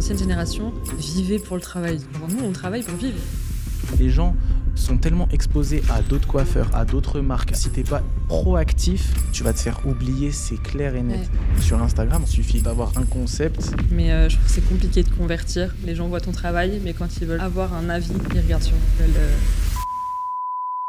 anciennes générations vivaient pour le travail. Genre, nous, on travaille pour vivre. Les gens sont tellement exposés à d'autres coiffeurs, à d'autres marques. Si t'es pas proactif, tu vas te faire oublier, c'est clair et net. Ouais. Sur Instagram, il suffit d'avoir un concept. Mais je trouve que c'est compliqué de convertir. Les gens voient ton travail, mais quand ils veulent avoir un avis, ils regardent sur Google.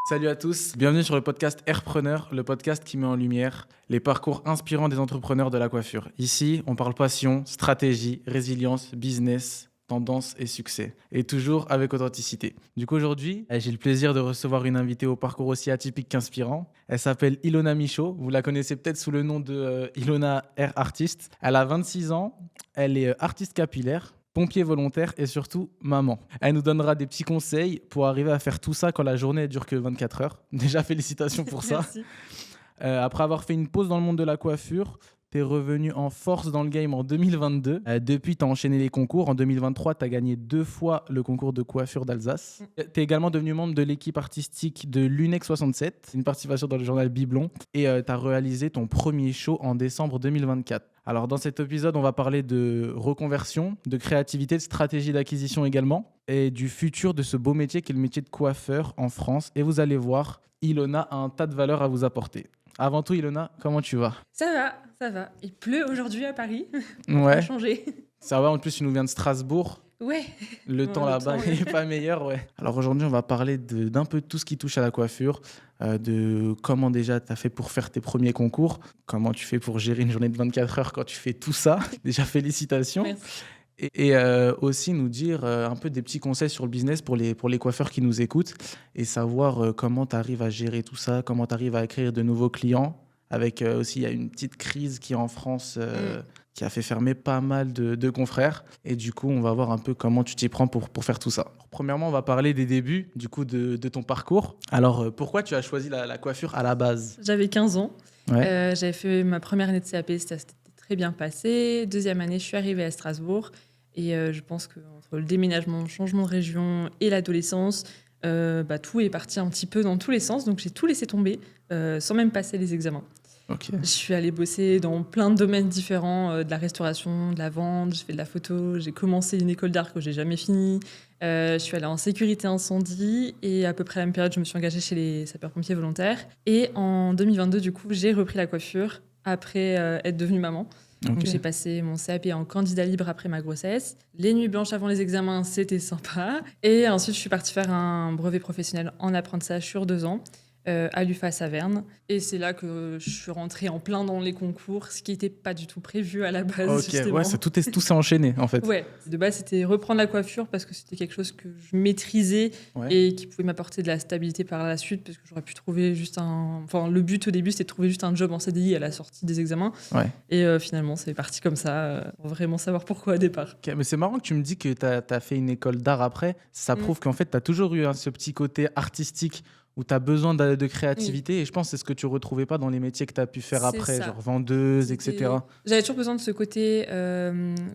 Salut à tous, bienvenue sur le podcast Airpreneur, le podcast qui met en lumière les parcours inspirants des entrepreneurs de la coiffure. Ici, on parle passion, stratégie, résilience, business, tendance et succès. Et toujours avec authenticité. Du coup, aujourd'hui, j'ai le plaisir de recevoir une invitée au parcours aussi atypique qu'inspirant. Elle s'appelle Ilona Michaud. Vous la connaissez peut-être sous le nom de Ilona Hair Artist. Elle a 26 ans, elle est artiste capillaire, pompier volontaire et surtout maman. Elle nous donnera des petits conseils pour arriver à faire tout ça quand la journée ne dure que 24 heures. Déjà, félicitations pour ça. Merci. Après avoir fait une pause dans le monde de la coiffure, tu es revenu en force dans le game en 2022. Depuis, tu as enchaîné les concours. En 2023, tu as gagné 2 fois le concours de coiffure d'Alsace. Tu es également devenu membre de l'équipe artistique de l'UNEX 67, une participation dans le journal Biblon. Et tu as réalisé ton premier show en décembre 2024. Alors, dans cet épisode, on va parler de reconversion, de créativité, de stratégie d'acquisition également, et du futur de ce beau métier qui est le métier de coiffeur en France. Et vous allez voir, Ilona a un tas de valeurs à vous apporter. Avant tout, Ilona, comment tu vas ? Ça va. Il pleut aujourd'hui à Paris. Ouais. Ça a changé. Ça va, en plus, tu nous viens de Strasbourg. Ouais. Le temps là-bas n'est pas meilleur, ouais. Alors aujourd'hui, on va parler d'un peu de tout ce qui touche à la coiffure, de comment déjà tu as fait pour faire tes premiers concours, comment tu fais pour gérer une journée de 24 heures quand tu fais tout ça. Déjà, félicitations. Merci. Et aussi nous dire un peu des petits conseils sur le business pour les coiffeurs qui nous écoutent et savoir comment tu arrives à gérer tout ça, comment tu arrives à acquérir de nouveaux clients. Avec aussi, il y a une petite crise qui est en France qui a fait fermer pas mal de confrères. Et du coup, on va voir un peu comment tu t'y prends pour faire tout ça. Premièrement, on va parler des débuts du coup, de ton parcours. Alors, pourquoi tu as choisi la coiffure à la base ? J'avais 15 ans. Ouais. J'avais fait ma première année de CAP, c'était très bien passé. Deuxième année, je suis arrivée à Strasbourg. Et je pense qu'entre le déménagement, le changement de région et l'adolescence, tout est parti un petit peu dans tous les sens. Donc j'ai tout laissé tomber sans même passer les examens. Ok. Je suis allée bosser dans plein de domaines différents, de la restauration, de la vente, j'ai fait de la photo, j'ai commencé une école d'art que j'ai jamais finie. Je suis allée en sécurité incendie et à peu près à la même période, je me suis engagée chez les sapeurs-pompiers volontaires. Et en 2022, du coup, j'ai repris la coiffure après être devenue maman. Okay. Donc j'ai passé mon CAP en candidat libre après ma grossesse. Les nuits blanches avant les examens, c'était sympa. Et ensuite, je suis partie faire un brevet professionnel en apprentissage sur 2 ans. À l'UFA Saverne. Et c'est là que je suis rentrée en plein dans les concours, ce qui n'était pas du tout prévu à la base. Ok, justement. ouais, tout s'est enchaîné en fait. Ouais, de base, c'était reprendre la coiffure parce que c'était quelque chose que je maîtrisais et qui pouvait m'apporter de la stabilité par la suite parce que j'aurais pu trouver juste Enfin, le but au début, c'était de trouver juste un job en CDI à la sortie des examens. Ouais. Et finalement, c'est parti comme ça, pour vraiment savoir pourquoi au départ. Okay, mais c'est marrant que tu me dis que tu as fait une école d'art après. Ça prouve qu'en fait, tu as toujours eu ce petit côté artistique où tu as besoin de créativité. Et je pense que c'est ce que tu ne retrouvais pas dans les métiers que tu as pu faire après, genre vendeuse, etc. J'avais toujours besoin de ce côté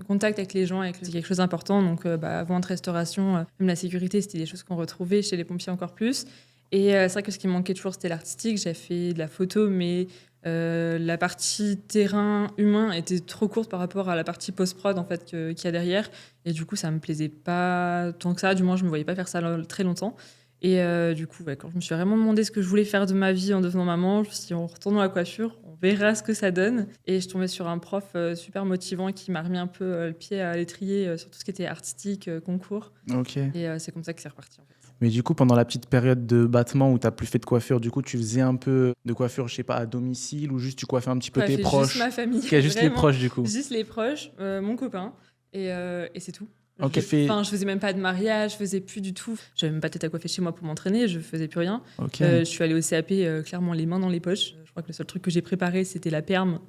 contact avec les gens, c'est quelque chose d'important. Donc, vente, restauration, même la sécurité, c'était des choses qu'on retrouvait chez les pompiers encore plus. Et c'est vrai que ce qui me manquait toujours, c'était l'artistique. J'ai fait de la photo, mais la partie terrain humain était trop courte par rapport à la partie post-prod en fait, qu'il y a derrière. Et du coup, ça ne me plaisait pas tant que ça. Du moins, je ne me voyais pas faire ça très longtemps. Et du coup, quand je me suis vraiment demandé ce que je voulais faire de ma vie en devenant maman, je me suis dit, on retourne dans la coiffure, on verra ce que ça donne. Et je tombais sur un prof super motivant qui m'a remis un peu le pied à l'étrier sur tout ce qui était artistique, concours. Ok. Et c'est comme ça que c'est reparti en fait. Mais du coup, pendant la petite période de battement où tu n'as plus fait de coiffure, du coup, tu faisais un peu de coiffure, je sais pas, à domicile ou juste tu coiffais un petit peu tes proches ? Juste ma famille. Juste les proches, du coup. Juste les proches, mon copain, et c'est tout. Okay. Je faisais même pas de mariage, je faisais plus du tout. J'avais même pas tête à coiffer chez moi pour m'entraîner, je faisais plus rien. Okay. Je suis allée au CAP clairement les mains dans les poches. Je crois que le seul truc que j'ai préparé, c'était la perme,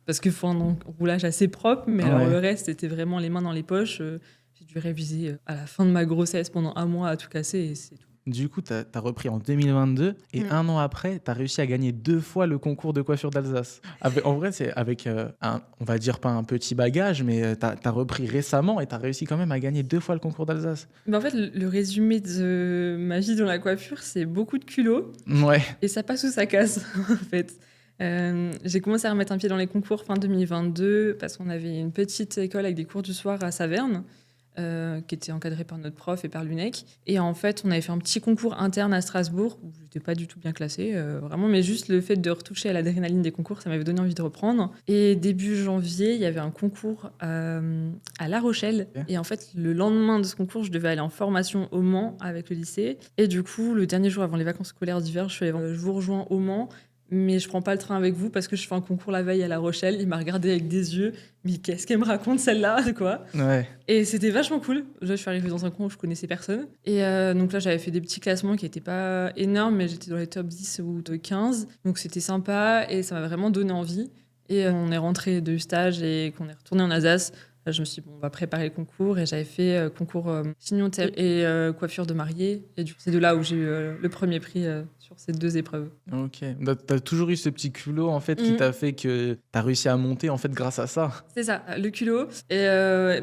parce qu'il faut un roulage assez propre, mais alors le reste, c'était vraiment les mains dans les poches. J'ai dû réviser à la fin de ma grossesse pendant 1 mois à tout casser et c'est tout. Du coup, tu as repris en 2022 et 1 an après, tu as réussi à gagner 2 fois le concours de coiffure d'Alsace. En vrai, c'est avec, on va dire pas un petit bagage, mais tu as repris récemment et tu as réussi quand même à gagner 2 fois le concours d'Alsace. Mais en fait, le résumé de ma vie dans la coiffure, c'est beaucoup de culot. Ouais. Et ça passe ou ça casse, en fait. J'ai commencé à remettre un pied dans les concours fin 2022 parce qu'on avait une petite école avec des cours du soir à Saverne. Qui était encadrée par notre prof et par l'UNEC. Et en fait, on avait fait un petit concours interne à Strasbourg, où je n'étais pas du tout bien classée, vraiment, mais juste le fait de retoucher à l'adrénaline des concours, ça m'avait donné envie de reprendre. Et début janvier, il y avait un concours à La Rochelle. Ok. Et en fait, le lendemain de ce concours, je devais aller en formation au Mans avec le lycée. Et du coup, le dernier jour avant les vacances scolaires d'hiver, je vous rejoins au Mans. Mais je prends pas le train avec vous parce que je fais un concours la veille à La Rochelle. Il m'a regardé avec des yeux. Mais qu'est-ce qu'elle me raconte celle-là, quoi? Ouais. Et c'était vachement cool. Je suis arrivée dans un coin où je connaissais personne. Et donc là, j'avais fait des petits classements qui n'étaient pas énormes, mais j'étais dans les top 10 ou top 15. Donc c'était sympa et ça m'a vraiment donné envie. Et on est rentré de stage et qu'on est retourné en Alsace. Là, je me suis dit, bon, on va préparer le concours. Et j'avais fait concours chignon et coiffure de mariée. Et du coup, c'est de là où j'ai eu le premier prix sur ces 2 épreuves. Ok. T'as toujours eu ce petit culot en fait qui t'a fait que t'as réussi à monter en fait grâce à ça. C'est ça, le culot. Et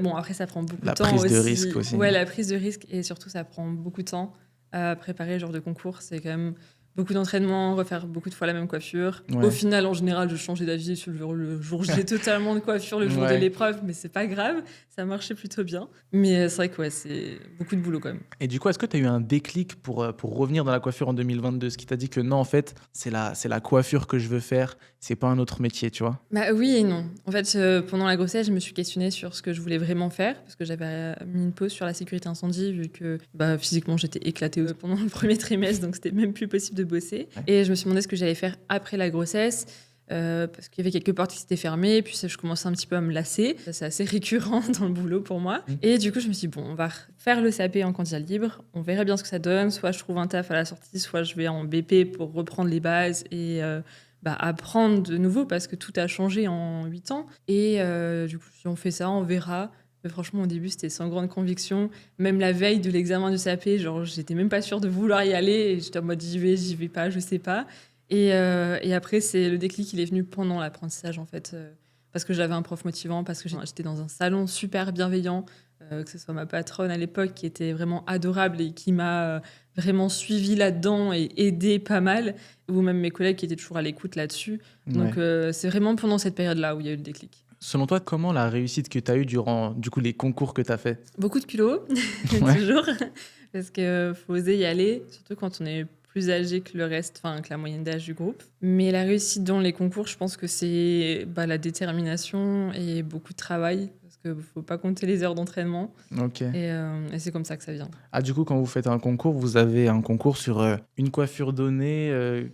bon, après, ça prend beaucoup La de temps prise aussi. de risque aussi. Ouais, la prise de risque. Et surtout, ça prend beaucoup de temps à préparer ce genre de concours. C'est quand même beaucoup d'entraînement, refaire beaucoup de fois la même coiffure. Ouais. Au final, en général, je changeais d'avis sur le jour J totalement de coiffure, le jour de Ouais. l'épreuve, mais c'est pas grave. Ça marchait plutôt bien. Mais c'est vrai que ouais, c'est beaucoup de boulot quand même. Et du coup, est-ce que tu as eu un déclic pour revenir dans la coiffure en 2022? Ce qui t'a dit que non, en fait, c'est la coiffure que je veux faire, c'est pas un autre métier, tu vois? Bah oui et non. En fait, pendant la grossesse, je me suis questionnée sur ce que je voulais vraiment faire parce que j'avais mis une pause sur la sécurité incendie vu que bah, physiquement j'étais éclatée pendant le premier trimestre, donc c'était même plus possible de bosser. Ouais. Et je me suis demandé ce que j'allais faire après la grossesse. Parce qu'il y avait quelques portes qui s'étaient fermées, puis je commençais un petit peu à me lasser. Ça, c'est assez récurrent dans le boulot pour moi. Et du coup, je me suis dit, bon, on va faire le CAP en candidat libre, on verra bien ce que ça donne. Soit je trouve un taf à la sortie, soit je vais en BP pour reprendre les bases et apprendre de nouveau parce que tout a changé en 8 ans. Et du coup, si on fait ça, on verra. Mais franchement, au début, c'était sans grande conviction. Même la veille de l'examen du CAP, genre, j'étais même pas sûre de vouloir y aller. Et j'étais en mode, j'y vais pas, je sais pas. Et après, c'est le déclic, il est venu pendant l'apprentissage, en fait. Parce que j'avais un prof motivant, parce que j'étais dans un salon super bienveillant, que ce soit ma patronne à l'époque, qui était vraiment adorable et qui m'a vraiment suivi là-dedans et aidé pas mal, ou même mes collègues qui étaient toujours à l'écoute là-dessus. Donc, c'est vraiment pendant cette période-là où il y a eu le déclic. Selon toi, comment la réussite que tu as eue durant du coup, les concours que tu as fait? Beaucoup de culot, Ouais. toujours, parce qu'il faut oser y aller, surtout quand on est plus âgé que le reste, enfin que la moyenne d'âge du groupe. Mais la réussite dans les concours, je pense que c'est la détermination et beaucoup de travail, parce qu'il ne faut pas compter les heures d'entraînement. Ok. Et c'est comme ça que ça vient. Ah, du coup, quand vous faites un concours, vous avez un concours sur une coiffure donnée.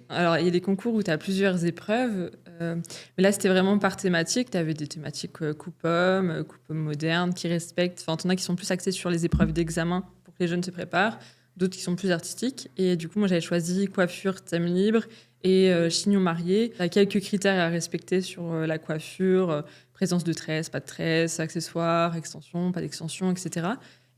Alors, il y a des concours où tu as plusieurs épreuves, mais là, c'était vraiment par thématique. Tu avais des thématiques coupe-homme moderne, qui respectent. Enfin, t'en as qui sont plus axés sur les épreuves d'examen pour que les jeunes se préparent, d'autres qui sont plus artistiques. Et du coup, moi, j'avais choisi coiffure, thème libre et chignon marié. Tu as quelques critères à respecter sur la coiffure, présence de tresses, pas de tresses, accessoires, extensions, pas d'extensions, etc.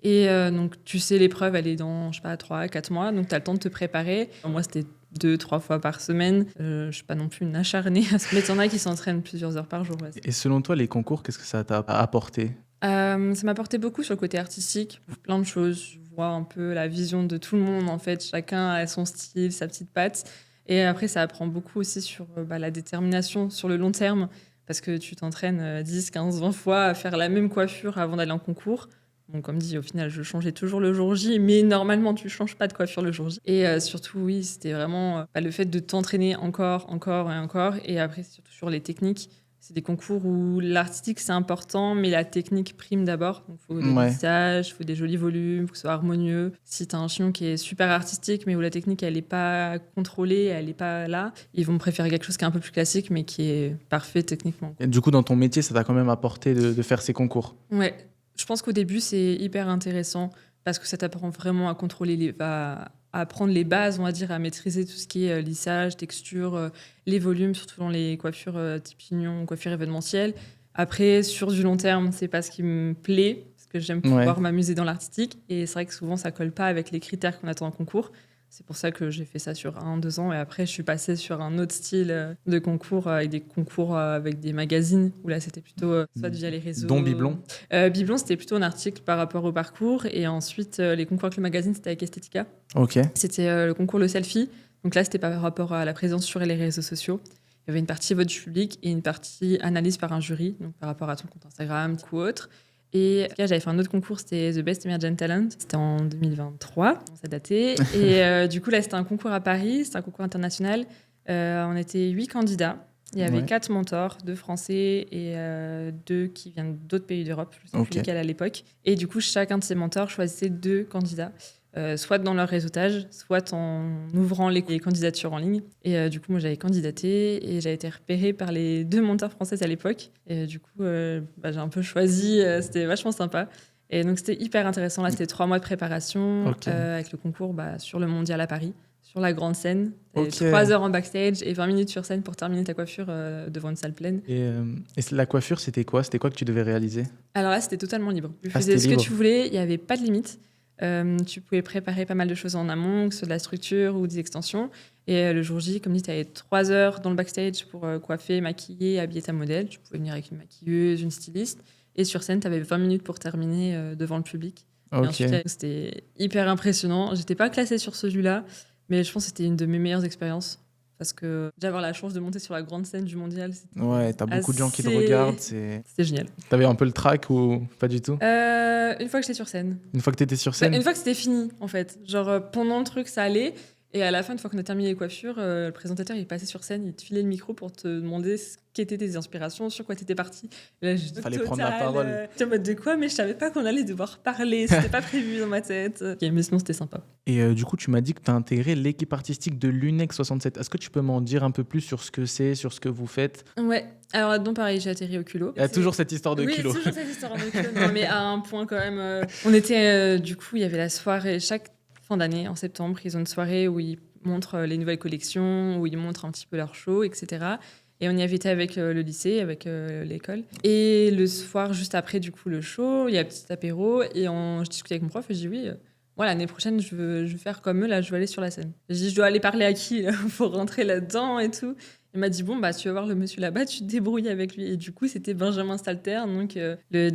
Et donc, tu sais, l'épreuve, elle est dans, je sais pas, 3-4 mois. Donc, tu as le temps de te préparer. Moi, c'était 2-3 fois par semaine. Je suis pas non plus une acharnée. Mais t'en as qui s'entraînent plusieurs heures par jour. Ouais. Et selon toi, les concours, qu'est-ce que ça t'a apporté? Ça m'a apporté beaucoup sur le côté artistique. Plein de choses. Je vois un peu la vision de tout le monde, en fait. Chacun a son style, sa petite patte. Et après, ça apprend beaucoup aussi sur la détermination sur le long terme. Parce que tu t'entraînes 10, 15, 20 fois à faire la même coiffure avant d'aller en concours. Bon, comme dit, au final, je changeais toujours le jour J, mais normalement, tu ne changes pas de coiffure le jour J. Et surtout, oui, c'était vraiment le fait de t'entraîner encore et encore. Et après, surtout sur les techniques. C'est des concours où l'artistique, c'est important, mais la technique prime d'abord. Donc, il faut des lissages, il faut des jolis volumes, il faut que ce soit harmonieux. Si tu as un chignon qui est super artistique, mais où la technique, elle n'est pas contrôlée, elle n'est pas là, ils vont préférer quelque chose qui est un peu plus classique, mais qui est parfait techniqument. Et du coup, dans ton métier, ça t'a quand même apporté de faire ces concours? Ouais. Je pense qu'au début, c'est hyper intéressant parce que ça t'apprend vraiment à contrôler, à apprendre les bases, on va dire, à maîtriser tout ce qui est lissage, texture, les volumes, surtout dans les coiffures type chignon, coiffure événementielle. Après, sur du long terme, c'est pas ce qui me plaît parce que j'aime pouvoir m'amuser dans l'artistique et c'est vrai que souvent, ça colle pas avec les critères qu'on attend en concours. C'est pour ça que j'ai fait ça sur 1-2 ans et après, je suis passée sur un autre style de concours avec des concours avec des magazines où là, c'était plutôt soit via les réseaux. Dont Biblon? Biblon, c'était plutôt un article par rapport au parcours et ensuite, les concours avec le magazine, c'était avec Estetica. Ok. C'était le concours Le Selfie. Donc là, c'était par rapport à la présence sur les réseaux sociaux. Il y avait une partie vote du public et une partie analyse par un jury, donc par rapport à ton compte Instagram ou autre. Et j'avais fait un autre concours, c'était The Best Emerging Talent. C'était en 2023, ça datait. Et du coup, là, c'était un concours à Paris, c'était un concours international. On était 8 candidats. Il y avait 4 mentors, 2 Français et 2 qui viennent d'autres pays d'Europe. Je ne sais plus lesquels à l'époque. Et du coup, chacun de ces mentors choisissait 2 candidats, soit dans leur réseautage, soit en ouvrant les candidatures en ligne. Et du coup, moi, j'avais candidaté et j'avais été repérée par les 2 mentors françaises à l'époque. Et du coup, j'ai un peu choisi. C'était vachement sympa. Et donc, c'était hyper intéressant. Là, c'était 3 mois de préparation avec le concours sur le mondial à Paris. Sur la grande scène, 3 heures en backstage et 20 minutes sur scène pour terminer ta coiffure devant une salle pleine. Et la coiffure, c'était quoi que tu devais réaliser? Alors là, c'était totalement libre. Tu faisais ce que tu voulais, il n'y avait pas de limite. Tu pouvais préparer pas mal de choses en amont, que ce soit de la structure ou des extensions. Et le jour J, comme dit, tu avais 3 heures dans le backstage pour coiffer, maquiller, habiller ta modèle. Tu pouvais venir avec une maquilleuse, une styliste. Et sur scène, tu avais 20 minutes pour terminer devant le public. Et ensuite, c'était hyper impressionnant. J'étais pas classée sur celui-là. Mais je pense que c'était une de mes meilleures expériences. Parce que d'avoir la chance de monter sur la grande scène du mondial, ouais, t'as beaucoup de gens qui te regardent. C'était génial. T'avais un peu le trac ou pas du tout? Une fois que j'étais sur scène. Une fois que t'étais sur scène? Une fois que c'était fini, en fait. Genre, pendant le truc, ça allait. Et à la fin, une fois qu'on a terminé les coiffures, le présentateur, il est passé sur scène, il te filait le micro pour te demander ce qu'étaient tes inspirations, sur quoi t'étais parti. Il fallait prendre la parole. J'étais en mode de quoi? Mais je savais pas qu'on allait devoir parler, c'était pas prévu dans ma tête. Mais sinon, c'était sympa. Et du coup, tu m'as dit que tu as intégré l'équipe artistique de l'UNEX 67. Est-ce que tu peux m'en dire un peu plus sur ce que c'est, sur ce que vous faites? Ouais, alors là-dedans, pareil, j'ai atterri au culot. Il y a toujours cette histoire de culot. Oui, toujours cette histoire de culot. Non, mais à un point quand même. On était, du coup, il y avait la soirée, chaque fin d'année, en septembre, ils ont une soirée où ils montrent les nouvelles collections, où ils montrent un petit peu leur show, etc. Et on y avait été avec le lycée, avec l'école. Et le soir, juste après du coup le show, il y a un petit apéro et je discutais avec mon prof et je dis oui, moi l'année prochaine je veux faire comme eux, là je veux aller sur la scène. Je dis je dois aller parler à qui pour rentrer là-dedans et tout. Il m'a dit bon tu vas voir le monsieur là-bas, tu te débrouilles avec lui. Et du coup c'était Benjamin Stalter, donc le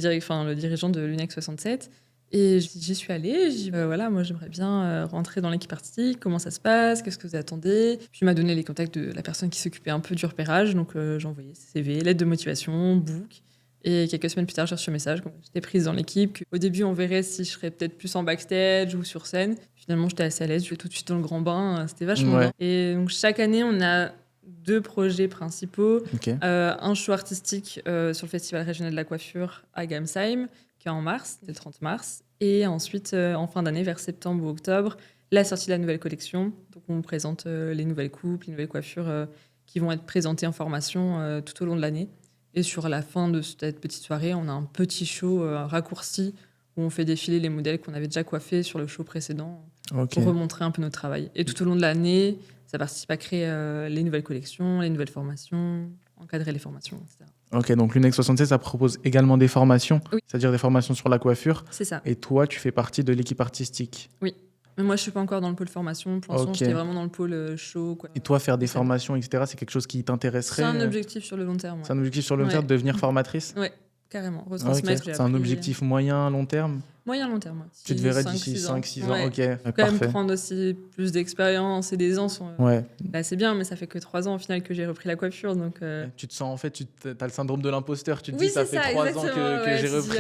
dirigeant de l'UNEX 67. Et j'y suis allée, j'ai dit voilà, moi j'aimerais bien rentrer dans l'équipe artistique, comment ça se passe, qu'est-ce que vous attendez. Puis il m'a donné les contacts de la personne qui s'occupait un peu du repérage, donc j'ai envoyé CV, lettre de motivation, book. Et quelques semaines plus tard, j'ai reçu un message, j'étais prise dans l'équipe. Au début, on verrait si je serais peut-être plus en backstage ou sur scène. Finalement, j'étais assez à l'aise, je vais tout de suite dans le grand bain, c'était vachement bien. Et donc chaque année, on a 2 projets principaux. Un show artistique sur le Festival régional de la coiffure à Gamsheim, qui est en mars, c'est le 30 mars. Et ensuite, en fin d'année, vers septembre ou octobre, la sortie de la nouvelle collection. Donc, on présente les nouvelles coupes, les nouvelles coiffures qui vont être présentées en formation tout au long de l'année. Et sur la fin de cette petite soirée, on a un petit show raccourci où on fait défiler les modèles qu'on avait déjà coiffés sur le show précédent pour remontrer un peu notre travail. Et tout au long de l'année, ça participe à créer les nouvelles collections, les nouvelles formations, encadrer les formations, etc. Ok, donc l'UNEX 67, ça propose également des formations, c'est-à-dire des formations sur la coiffure. C'est ça. Et toi, tu fais partie de l'équipe artistique. Oui. Mais moi, je ne suis pas encore dans le pôle formation. Pour l'instant, j'étais vraiment dans le pôle show. Et toi, faire des formations, etc., c'est quelque chose qui t'intéresserait? C'est un objectif sur le long terme. Ouais. C'est un objectif sur le long terme de devenir formatrice? Oui, carrément. Retransmettre. C'est un objectif moyen, long terme? Moyen-long terme. Tu te verrais d'ici 5-6 ans. Ok, faut quand même prendre aussi plus d'expérience et des ans. Là, c'est bien, mais ça fait que 3 ans au final que j'ai repris la coiffure. Donc, Tu te sens, en fait, tu as le syndrome de l'imposteur. Tu te oui, dis, ça fait 3 ans que j'ai repris.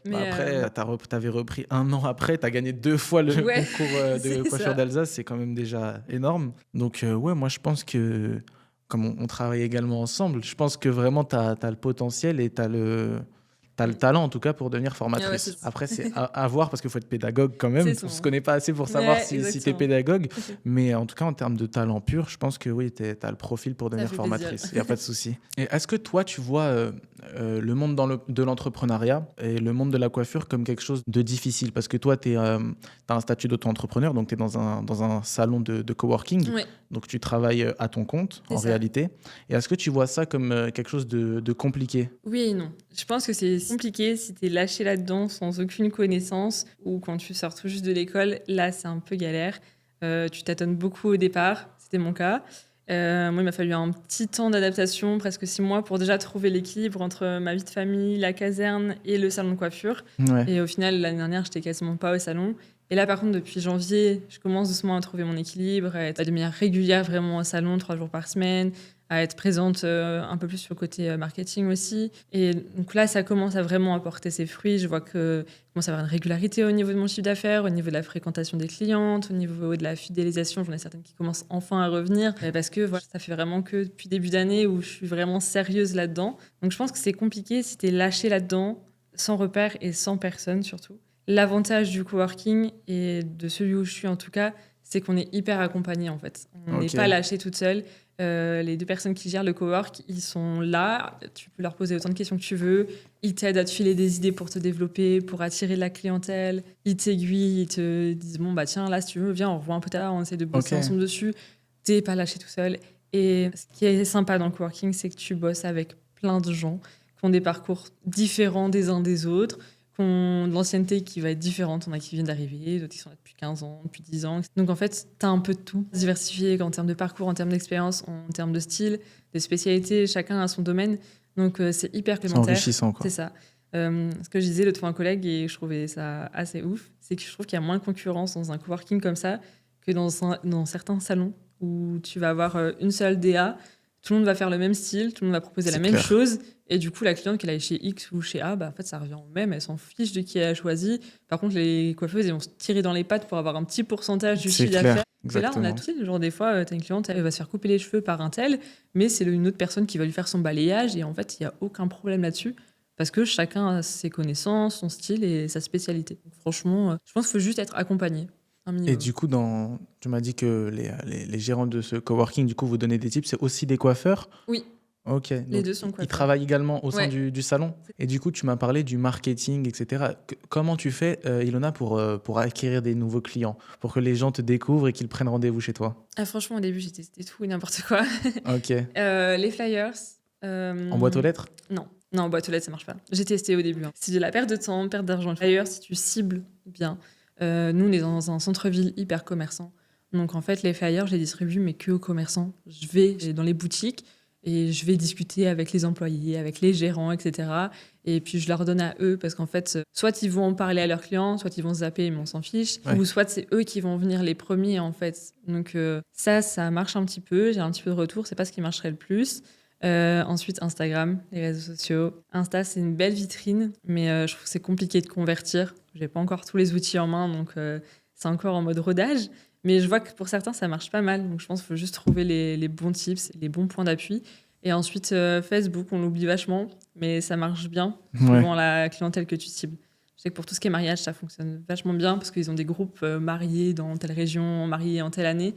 Mais après, t'avais repris 1 an après, t'as gagné 2 fois le concours de coiffure d'Alsace. C'est quand même déjà énorme. Donc, moi, je pense que, comme on travaille également ensemble, je pense que vraiment, t'as le potentiel et t'as le talent, en tout cas, pour devenir formatrice. Après, c'est à voir, parce qu'il faut être pédagogue quand même. On ne se connaît pas assez pour savoir si tu es pédagogue. Mais en tout cas, en termes de talent pur, je pense que oui, tu as le profil pour devenir formatrice. Il n'y a pas de souci. Et est-ce que toi, tu vois le monde de l'entrepreneuriat et le monde de la coiffure comme quelque chose de difficile? Parce que toi, tu as un statut d'auto-entrepreneur, donc tu es dans un salon de coworking. Oui. Donc, tu travailles à ton compte, en réalité. Et est-ce que tu vois ça comme quelque chose de compliqué? Oui et non. Je pense que c'est compliqué si tu es lâché là-dedans sans aucune connaissance ou quand tu sors tout juste de l'école. Là, c'est un peu galère. Tu tâtonnes beaucoup au départ. C'était mon cas. Moi, il m'a fallu un petit temps d'adaptation, presque 6 mois, pour déjà trouver l'équilibre entre ma vie de famille, la caserne et le salon de coiffure. Ouais. Et au final, l'année dernière, j'étais quasiment pas au salon. Et là, par contre, depuis janvier, je commence doucement à trouver mon équilibre, à être de manière régulière vraiment au salon, 3 jours par semaine, à être présente un peu plus sur le côté marketing aussi. Et donc là, ça commence à vraiment apporter ses fruits. Je vois que commence à avoir une régularité au niveau de mon chiffre d'affaires, au niveau de la fréquentation des clientes, au niveau de la fidélisation. J'en ai certaines qui commencent enfin à revenir parce que voilà, ça fait vraiment que depuis début d'année où je suis vraiment sérieuse là-dedans. Donc je pense que c'est compliqué si tu es lâché là-dedans, sans repère et sans personne surtout. L'avantage du coworking et de celui où je suis en tout cas, c'est qu'on est hyper accompagné en fait. On n'est pas lâché toute seule. Les 2 personnes qui gèrent le cowork, ils sont là. Tu peux leur poser autant de questions que tu veux. Ils t'aident à te filer des idées pour te développer, pour attirer de la clientèle. Ils t'aiguillent, ils te disent bon bah tiens là si tu veux viens on revoit un peu tard, on essaie de bosser ensemble dessus. T'es pas lâché tout seul. Et ce qui est sympa dans le coworking, c'est que tu bosses avec plein de gens qui ont des parcours différents des uns des autres, qui ont de l'ancienneté qui va être différente. On a qui viennent d'arriver, d'autres qui sont là depuis 15 ans, depuis 10 ans. Donc en fait, tu as un peu de tout. Diversifié en termes de parcours, en termes d'expérience, en termes de style, de spécialité, chacun a son domaine. Donc c'est hyper complémentaire. C'est enrichissant, quoi. C'est ça. Ce que je disais l'autre fois à un collègue, et je trouvais ça assez ouf, c'est que je trouve qu'il y a moins de concurrence dans un coworking comme ça que dans certains salons où tu vas avoir une seule DA, tout le monde va faire le même style, tout le monde va proposer la même chose, et du coup la cliente qu'elle aille chez X ou chez A, bah, en fait ça revient au même, elle s'en fiche de qui elle a choisi. Par contre les coiffeuses elles vont se tirer dans les pattes pour avoir un petit pourcentage du chiffre d'affaires. Et là on a tout, genre des fois t'as une cliente, elle va se faire couper les cheveux par un tel, mais c'est une autre personne qui va lui faire son balayage, et en fait il n'y a aucun problème là-dessus. Parce que chacun a ses connaissances, son style et sa spécialité. Donc, franchement, je pense qu'il faut juste être accompagné. Et du coup, tu m'as dit que les gérants de ce coworking, du coup, vous donnez des tips, c'est aussi des coiffeurs? Oui. Ok. Les Donc, deux sont coiffeurs. ils travaillent également au sein Ouais. du salon. Et du coup, tu m'as parlé du marketing, etc. Comment tu fais, Ilona, pour acquérir des nouveaux clients, pour que les gens te découvrent et qu'ils prennent rendez-vous chez toi? Ah, franchement, au début, j'ai testé tout et n'importe quoi. Ok. Les flyers. En boîte aux lettres? Non. Non, en boîte aux lettres, ça marche pas. J'ai testé au début. C'est de la perte de temps, perte d'argent. D'ailleurs, si tu cibles bien, nous, on est dans un centre-ville hyper commerçant. Donc, en fait, les flyers, je les distribue, mais que aux commerçants. Je vais dans les boutiques et je vais discuter avec les employés, avec les gérants, etc. Et puis, je leur donne à eux parce qu'en fait, soit ils vont en parler à leurs clients, soit ils vont se zapper, mais on s'en fiche. Ouais. Ou soit c'est eux qui vont venir les premiers, en fait. Donc, ça marche un petit peu. J'ai un petit peu de retour. C'est pas ce qui marcherait le plus. Ensuite, Instagram, les réseaux sociaux. Insta, c'est une belle vitrine, mais je trouve que c'est compliqué de convertir. J'ai pas encore tous les outils en main, donc c'est encore en mode rodage. Mais je vois que pour certains, ça marche pas mal. Donc je pense qu'il faut juste trouver les bons tips, les bons points d'appui. Et ensuite, Facebook, on l'oublie vachement, mais ça marche bien, suivant la clientèle que tu cibles. Je sais que pour tout ce qui est mariage, ça fonctionne vachement bien parce qu'ils ont des groupes mariés dans telle région, mariés en telle année.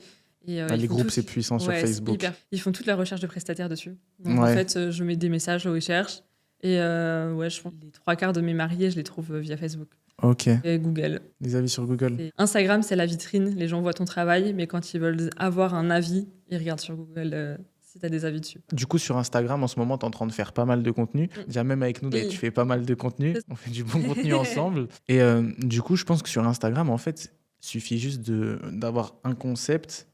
Et, les groupes, c'est puissant sur Facebook. Ils font toute la recherche de prestataires dessus. Donc en fait, je mets des messages où ils cherchent. Et je pense que les 3/4 de mes mariés, je les trouve via Facebook. Ok. Et Google. Des avis sur Google. Et Instagram, c'est la vitrine. Les gens voient ton travail, mais quand ils veulent avoir un avis, ils regardent sur Google si tu as des avis dessus. Du coup, sur Instagram, en ce moment, tu es en train de faire pas mal de contenu. Déjà, même avec nous, tu fais pas mal de contenu. On fait du bon contenu ensemble. Et du coup, je pense que sur Instagram, en fait, il suffit juste d'avoir un concept,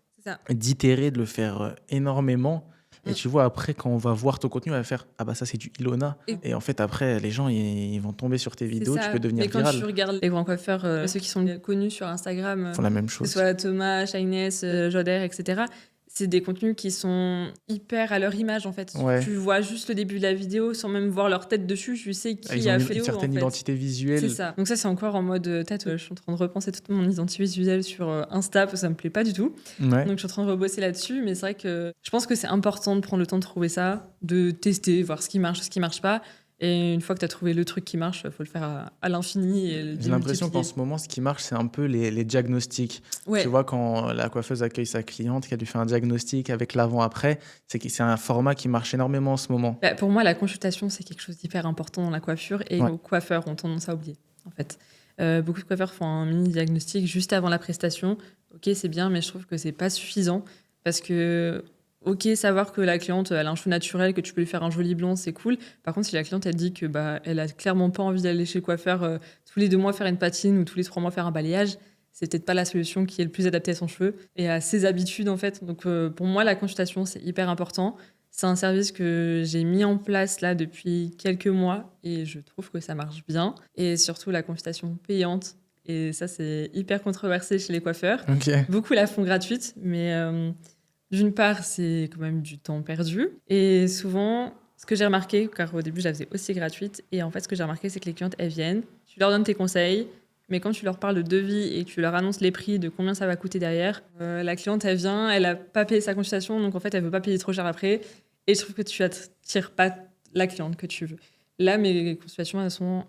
d'itérer, de le faire énormément. Et tu vois, après, quand on va voir ton contenu, on va faire « Ah bah ça, c'est du Ilona ». Et en fait, après, les gens, ils vont tomber sur tes vidéos, tu peux devenir viral. Mais quand tu regardes les grands coiffeurs, ceux qui sont connus sur Instagram, font la même chose. Que ce soit Thomas, Shayness, Joder, etc., c'est des contenus qui sont hyper à leur image, en fait. Ouais. Tu vois juste le début de la vidéo sans même voir leur tête dessus, tu sais qui ils a ont fait une certaine identité visuelle. C'est ça. Donc ça, c'est encore en mode tête. Je suis en train de repenser toute mon identité visuelle sur Insta, parce que ça me plaît pas du tout. Ouais. Donc je suis en train de rebosser là-dessus, mais c'est vrai que je pense que c'est important de prendre le temps de trouver ça, de tester, voir ce qui marche pas. Et une fois que tu as trouvé le truc qui marche, il faut le faire à l'infini. J'ai l'impression qu'en ce moment, ce qui marche, c'est un peu les diagnostics. Ouais. Tu vois, quand la coiffeuse accueille sa cliente, qu'elle lui fait un diagnostic avec l'avant-après, c'est un format qui marche énormément en ce moment. Bah, pour moi, la consultation, c'est quelque chose d'hyper important dans la coiffure et nos coiffeurs ont tendance à oublier, en fait. Beaucoup de coiffeurs font un mini-diagnostic juste avant la prestation. Ok, c'est bien, mais je trouve que c'est pas suffisant parce que... Ok, savoir que la cliente elle a un cheveu naturel, que tu peux lui faire un joli blond, c'est cool. Par contre, si la cliente elle dit que elle a clairement pas envie d'aller chez le coiffeur tous les 2 mois faire une patine ou tous les 3 mois faire un balayage, c'est peut-être pas la solution qui est le plus adaptée à son cheveu et à ses habitudes en fait. Donc pour moi, la consultation c'est hyper important. C'est un service que j'ai mis en place là depuis quelques mois et je trouve que ça marche bien. Et surtout la consultation payante. Et ça c'est hyper controversé chez les coiffeurs. Okay. Beaucoup la font gratuite, mais D'une part, c'est quand même du temps perdu. Et souvent, ce que j'ai remarqué, car au début, je la faisais aussi gratuite, et en fait, ce que j'ai remarqué, c'est que les clientes, elles viennent, tu leur donnes tes conseils, mais quand tu leur parles de devis et que tu leur annonces les prix de combien ça va coûter derrière, la cliente, elle vient, elle a pas payé sa consultation, donc en fait, elle veut pas payer trop cher après. Et je trouve que tu attires pas la cliente que tu veux. Là, mes consultations,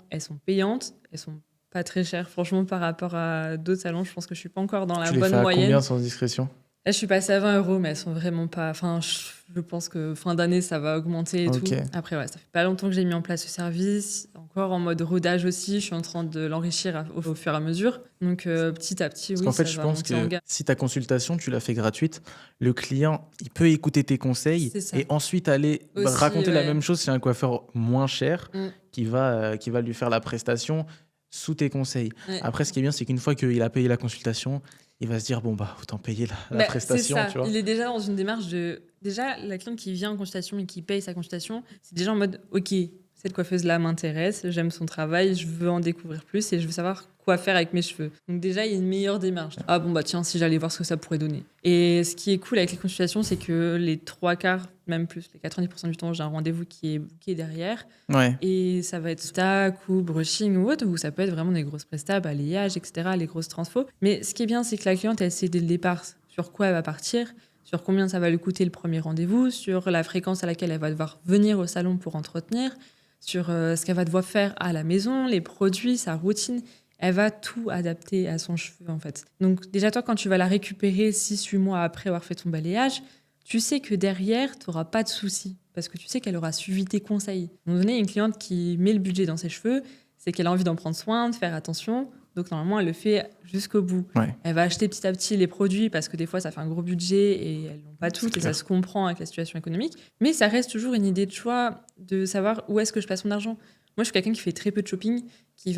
elles sont payantes, elles sont pas très chères. Franchement, par rapport à d'autres salons, je pense que je suis pas encore dans la Tu les bonne fais à moyenne. combien sans discrétion? Là, je suis passée à 20 euros, mais elles sont vraiment pas. Enfin, je pense que fin d'année, ça va augmenter et Ok. tout. Après, ouais, ça fait pas longtemps que j'ai mis en place ce service. Encore en mode rodage aussi. Je suis en train de l'enrichir au fur et à mesure. Donc, petit à petit, Parce oui, qu'en fait, ça je va pense monter en que gamme. si ta consultation, tu l'as fait gratuite, le client, il peut écouter tes conseils C'est ça. et ensuite aller Aussi, raconter la ouais. même chose chez un coiffeur moins cher Mm. qui va lui faire la prestation sous tes conseils. Ouais. Après, ce qui est bien, c'est qu'une fois qu'il a payé la consultation, il va se dire, bon, bah, autant payer la Bah, c'est prestation, ça. tu vois. Il est déjà dans une démarche de. Déjà, la cliente qui vient en consultation et qui paye sa consultation, c'est déjà en mode OK, cette coiffeuse-là m'intéresse, j'aime son travail, je veux en découvrir plus et je veux savoir quoi faire avec mes cheveux. Donc, déjà, il y a une meilleure démarche. Ah bon, bah tiens, si j'allais voir ce que ça pourrait donner. Et ce qui est cool avec les consultations, c'est que les trois quarts, même plus, les 90% du temps, j'ai un rendez-vous qui est booké derrière. Ouais. Et ça va être stack ou brushing ou autre, ou ça peut être vraiment des grosses prestats, balayage, etc., les grosses transfos. Mais ce qui est bien, c'est que la cliente, elle sait dès le départ sur quoi elle va partir, sur combien ça va lui coûter le premier rendez-vous, sur la fréquence à laquelle elle va devoir venir au salon pour entretenir, sur ce qu'elle va devoir faire à la maison, les produits, sa routine. Elle va tout adapter à son cheveu, en fait. Donc, déjà, toi, quand tu vas la récupérer 6-8 mois après avoir fait ton balayage, tu sais que derrière, tu n'auras pas de soucis parce que tu sais qu'elle aura suivi tes conseils. À un moment donné, une cliente qui met le budget dans ses cheveux, c'est qu'elle a envie d'en prendre soin, de faire attention. Donc, normalement, elle le fait jusqu'au bout. Ouais. Elle va acheter petit à petit les produits parce que des fois, ça fait un gros budget et elles n'ont pas toutes et ça clair. se comprend avec la situation économique. Mais ça reste toujours une idée de choix de savoir où est-ce que je passe mon argent. Moi, je suis quelqu'un qui fait très peu de shopping, qui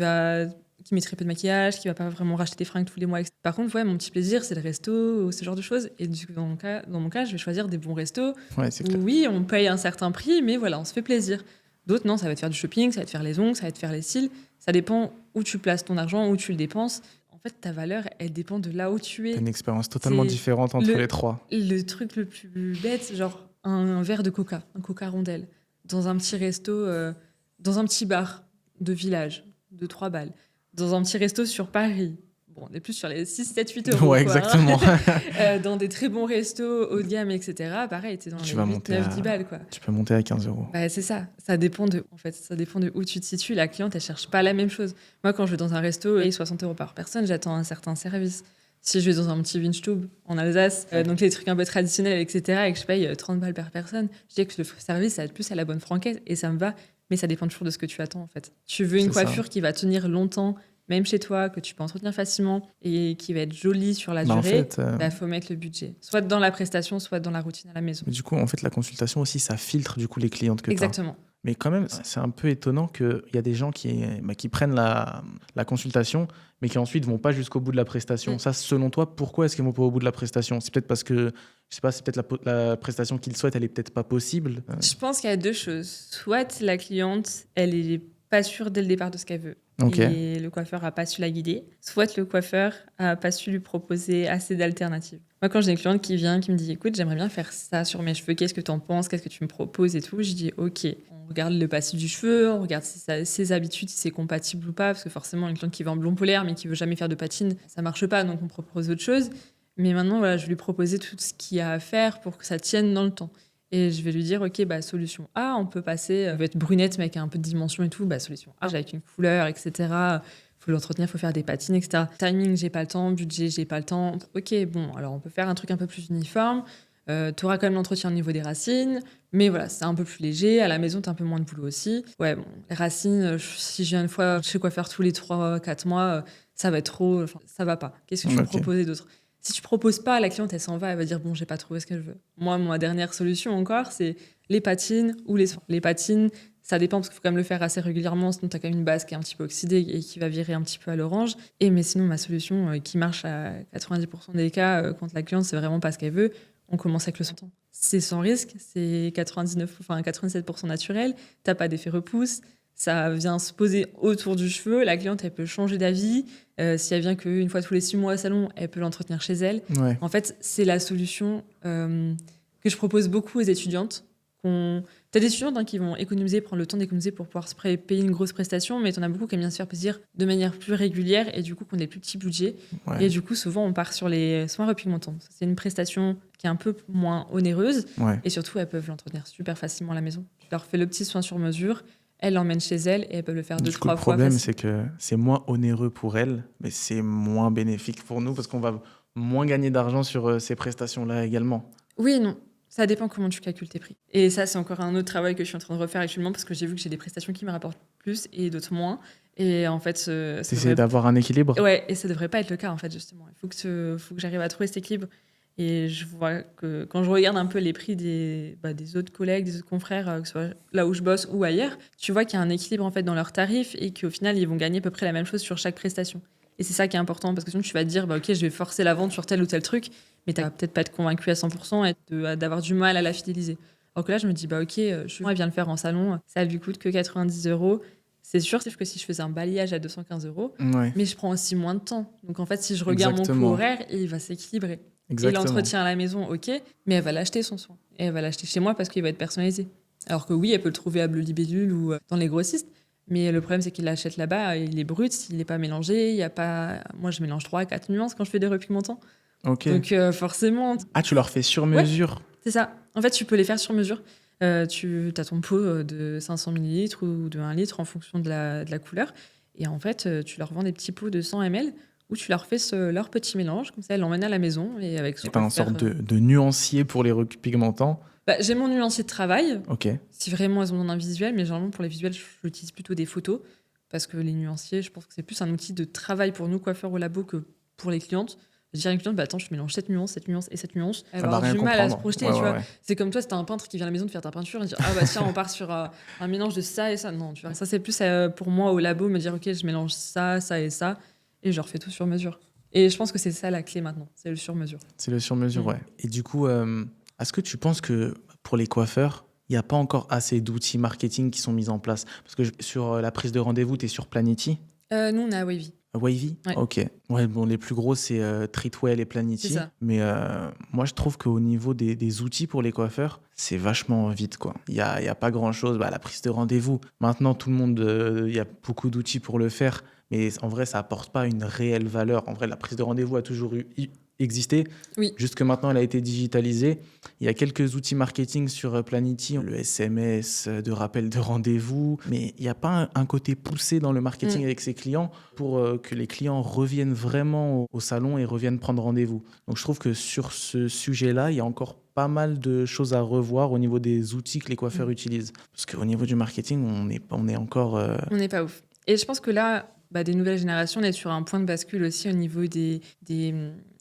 met très peu de maquillage, qui va pas vraiment racheter des fringues tous les mois. Par contre, ouais, mon petit plaisir, c'est le resto ou ce genre de choses. Et du coup, dans mon cas, je vais choisir des bons restos Ouais, c'est où, clair. oui, on paye un certain prix, mais voilà, on se fait plaisir. D'autres, non, ça va te faire du shopping, ça va te faire les ongles, ça va te faire les cils. Ça dépend où tu places ton argent, où tu le dépenses. En fait, ta valeur, elle dépend de là où tu T'as es. une expérience totalement C'est différente entre les trois. Le truc le plus bête, genre un verre de coca, un coca rondelle, dans un petit resto, dans un petit bar de village, de 3 balles, dans un petit resto sur Paris. Bon, on est plus sur les 6, 7, 8 euros. Ouais, quoi, hein. exactement. Dans des très bons restos haut de gamme, etc. Pareil, t'es dans Tu les vas 8, monter 9, à- 10 balles, quoi. Tu peux monter à 15 euros. Bah, c'est ça. Ça dépend de où tu te situes. La cliente, elle cherche pas la même chose. Moi, quand je vais dans un resto, et 60 euros par personne, j'attends un certain service. Si je vais dans un petit Windstube en Alsace, donc les trucs un peu traditionnels, etc., et que je paye 30 balles par personne, je dis que le service, ça va être plus à la bonne franquette, et ça me va. Mais ça dépend toujours de ce que tu attends, en fait. Tu veux une C'est ça. coiffure qui va tenir longtemps, même chez toi, que tu peux entretenir facilement, et qui va être jolie sur la Bah, en durée, fait, faut mettre le budget. Soit dans la prestation, soit dans la routine à la maison. du coup, en fait, la consultation aussi, ça filtre du coup les clientes que tu as. Exactement. Mais quand même, c'est un peu étonnant qu'il y a des gens qui prennent la consultation, mais qui ensuite vont pas jusqu'au bout de la prestation. Ça, selon toi, pourquoi est-ce qu'ils vont pas au bout de la prestation? C'est peut-être parce que, je sais pas, c'est peut-être la prestation qu'ils souhaitent, elle est peut-être pas possible. Je pense qu'il y a deux choses. Soit la cliente, elle est pas sûre dès le départ de ce qu'elle veut. Ok. Et le coiffeur a pas su la guider. Soit le coiffeur a pas su lui proposer assez d'alternatives. Moi, quand j'ai une cliente qui vient, qui me dit, écoute, j'aimerais bien faire ça sur mes cheveux, qu'est-ce que tu en penses, qu'est-ce que tu me proposes et tout, je dis, ok. On regarde le passé du cheveu, on regarde ses habitudes, si c'est compatible ou pas, parce que forcément, une cliente qui veut un blond polaire, mais qui veut jamais faire de patine, ça marche pas, donc on propose autre chose. Mais maintenant, voilà, je vais lui proposer tout ce qu'il y a à faire pour que ça tienne dans le temps. Et je vais lui dire, ok, bah, solution A, on peut passer, elle veut être brunette, mais avec un peu de dimension et tout, bah, solution A, avec une couleur, etc. Faut l'entretenir, faut faire des patines, etc. Timing, j'ai pas le temps, budget, j'ai pas le temps. Ok, bon, alors on peut faire un truc un peu plus uniforme. Tu auras quand même l'entretien au niveau des racines, mais voilà, c'est un peu plus léger. À la maison, t'as un peu moins de boulot aussi. Ouais, bon, les racines, si je viens une fois chez coiffeur tous les 3-4 mois, ça va être trop, ça va pas. Qu'est-ce que tu peux me Ok. proposer d'autre? Si tu proposes pas, la cliente, elle s'en va, elle va dire bon, j'ai pas trouvé ce qu'elle veut. Moi, ma dernière solution encore, c'est les patines ou les soins. Les patines, ça dépend parce qu'il faut quand même le faire assez régulièrement, sinon tu as quand même une base qui est un petit peu oxydée et qui va virer un petit peu à l'orange. Mais sinon, ma solution qui marche à 90% des cas quand la cliente, c'est vraiment pas ce qu'elle veut, on commence avec le soin. C'est sans risque, c'est 97% naturel, t'as pas d'effet repousse, ça vient se poser autour du cheveu. La cliente, elle peut changer d'avis. Si elle vient qu'une fois tous les 6 mois au salon, elle peut l'entretenir chez elle. Ouais. En fait, c'est la solution que je propose beaucoup aux étudiantes. T'as des étudiantes qui vont économiser, prendre le temps d'économiser pour pouvoir se payer une grosse prestation, mais t'en as beaucoup qui aiment bien se faire plaisir de manière plus régulière et du coup qu'on a des plus petits budgets. Ouais. Et du coup, souvent, on part sur les soins repigmentants. C'est une prestation qui est un peu moins onéreuse Ouais. et surtout, elles peuvent l'entretenir super facilement à la maison. Je leur fais le petit soin sur mesure, elles l'emmènent chez elles et elles peuvent le faire 2-3 Du coup, fois. le problème, facile. c'est que c'est moins onéreux pour elles, mais c'est moins bénéfique pour nous parce qu'on va moins gagner d'argent sur ces prestations-là également. Oui et non. Ça dépend comment tu calcules tes prix. Et ça, c'est encore un autre travail que je suis en train de refaire actuellement parce que j'ai vu que j'ai des prestations qui me rapportent plus et d'autres moins. Et en fait, T'essayes d'avoir un équilibre. Ouais, et ça devrait pas être le cas en fait, justement. Il faut que j'arrive à trouver cet équilibre. Et je vois que quand je regarde un peu les prix des autres collègues, des autres confrères, que ce soit là où je bosse ou ailleurs, tu vois qu'il y a un équilibre en fait dans leurs tarifs et qu'au final, ils vont gagner à peu près la même chose sur chaque prestation. Et c'est ça qui est important parce que sinon, tu vas te dire, ok, je vais forcer la vente sur tel ou tel truc, mais tu vas peut-être pas être convaincu à 100% et d'avoir du mal à la fidéliser. Alors que là, je me dis, ok, elle vient le faire en salon, ça lui coûte que 90 €. C'est sûr, sauf que si je faisais un balayage à 215 €, Ouais. mais je prends aussi moins de temps. Donc en fait, si je regarde mon coût horaire, il va s'équilibrer. Exactement. Et l'entretien à la maison, ok, mais elle va l'acheter son soin. Et elle va l'acheter chez moi parce qu'il va être personnalisé. Alors que oui, elle peut le trouver à Bleu Libellule ou dans les grossistes. Mais le problème, c'est qu'il l'achète là-bas, il est brut, il n'est pas mélangé. Il y a pas... Moi, je mélange 3-4 nuances quand je fais des repigmentants. Ok. Donc forcément... Ah, tu leur fais sur mesure. Ouais, c'est ça. En fait, tu peux les faire sur mesure. Tu as ton pot de 500 ml ou de 1 litre en fonction de la couleur. Et en fait, tu leur vends des petits pots de 100 ml où tu leur fais leur petit mélange. Comme ça, elles l'emmènent à la maison. Et avec C'est un sorte de nuancier pour les repigmentants. J'ai mon nuancier de travail. Ok. Si vraiment elles ont besoin d'un visuel, mais généralement pour les visuels, j'utilise plutôt des photos. Parce que les nuanciers, je pense que c'est plus un outil de travail pour nous, coiffeurs au labo, que pour les clientes. Je dis à une cliente, attends, je mélange cette nuance et cette nuance. Elle va avoir du mal à se projeter. Ouais, tu vois. ouais. C'est comme toi, si t'as un peintre qui vient à la maison de faire ta peinture et dire, ah bah tiens, on part sur un mélange de ça et ça. Non, tu vois. Ça, c'est plus pour moi au labo, me dire, ok, je mélange ça, ça et ça. Et je leur fais tout sur mesure. Et je pense que c'est ça la clé maintenant, c'est le sur-mesure. C'est le sur-mesure, ouais. Et du coup, est-ce que tu penses que pour les coiffeurs, il n'y a pas encore assez d'outils marketing qui sont mis en place? Parce que sur la prise de rendez-vous, tu es sur Planity. Nous, on est à Wavy. Wavy? Ouais. Ok. Ouais, bon, les plus gros, c'est Treatwell et Planity. C'est ça. Mais moi, je trouve qu'au niveau des outils pour les coiffeurs, c'est vachement vite, quoi. Il y a pas grand-chose. La prise de rendez-vous. Maintenant, tout le monde, il y a beaucoup d'outils pour le faire. Mais en vrai, ça apporte pas une réelle valeur. En vrai, la prise de rendez-vous a toujours existé. Oui. Juste que maintenant, elle a été digitalisée. Il y a quelques outils marketing sur Planity, le SMS de rappel de rendez-vous. Mais il n'y a pas un côté poussé dans le marketing avec ses clients pour que les clients reviennent vraiment au salon et reviennent prendre rendez-vous. Donc, je trouve que sur ce sujet-là, il y a encore pas mal de choses à revoir au niveau des outils que les coiffeurs utilisent. Parce qu'au niveau du marketing, on est encore... On n'est pas ouf. Et je pense que là, des nouvelles générations, on est sur un point de bascule aussi au niveau des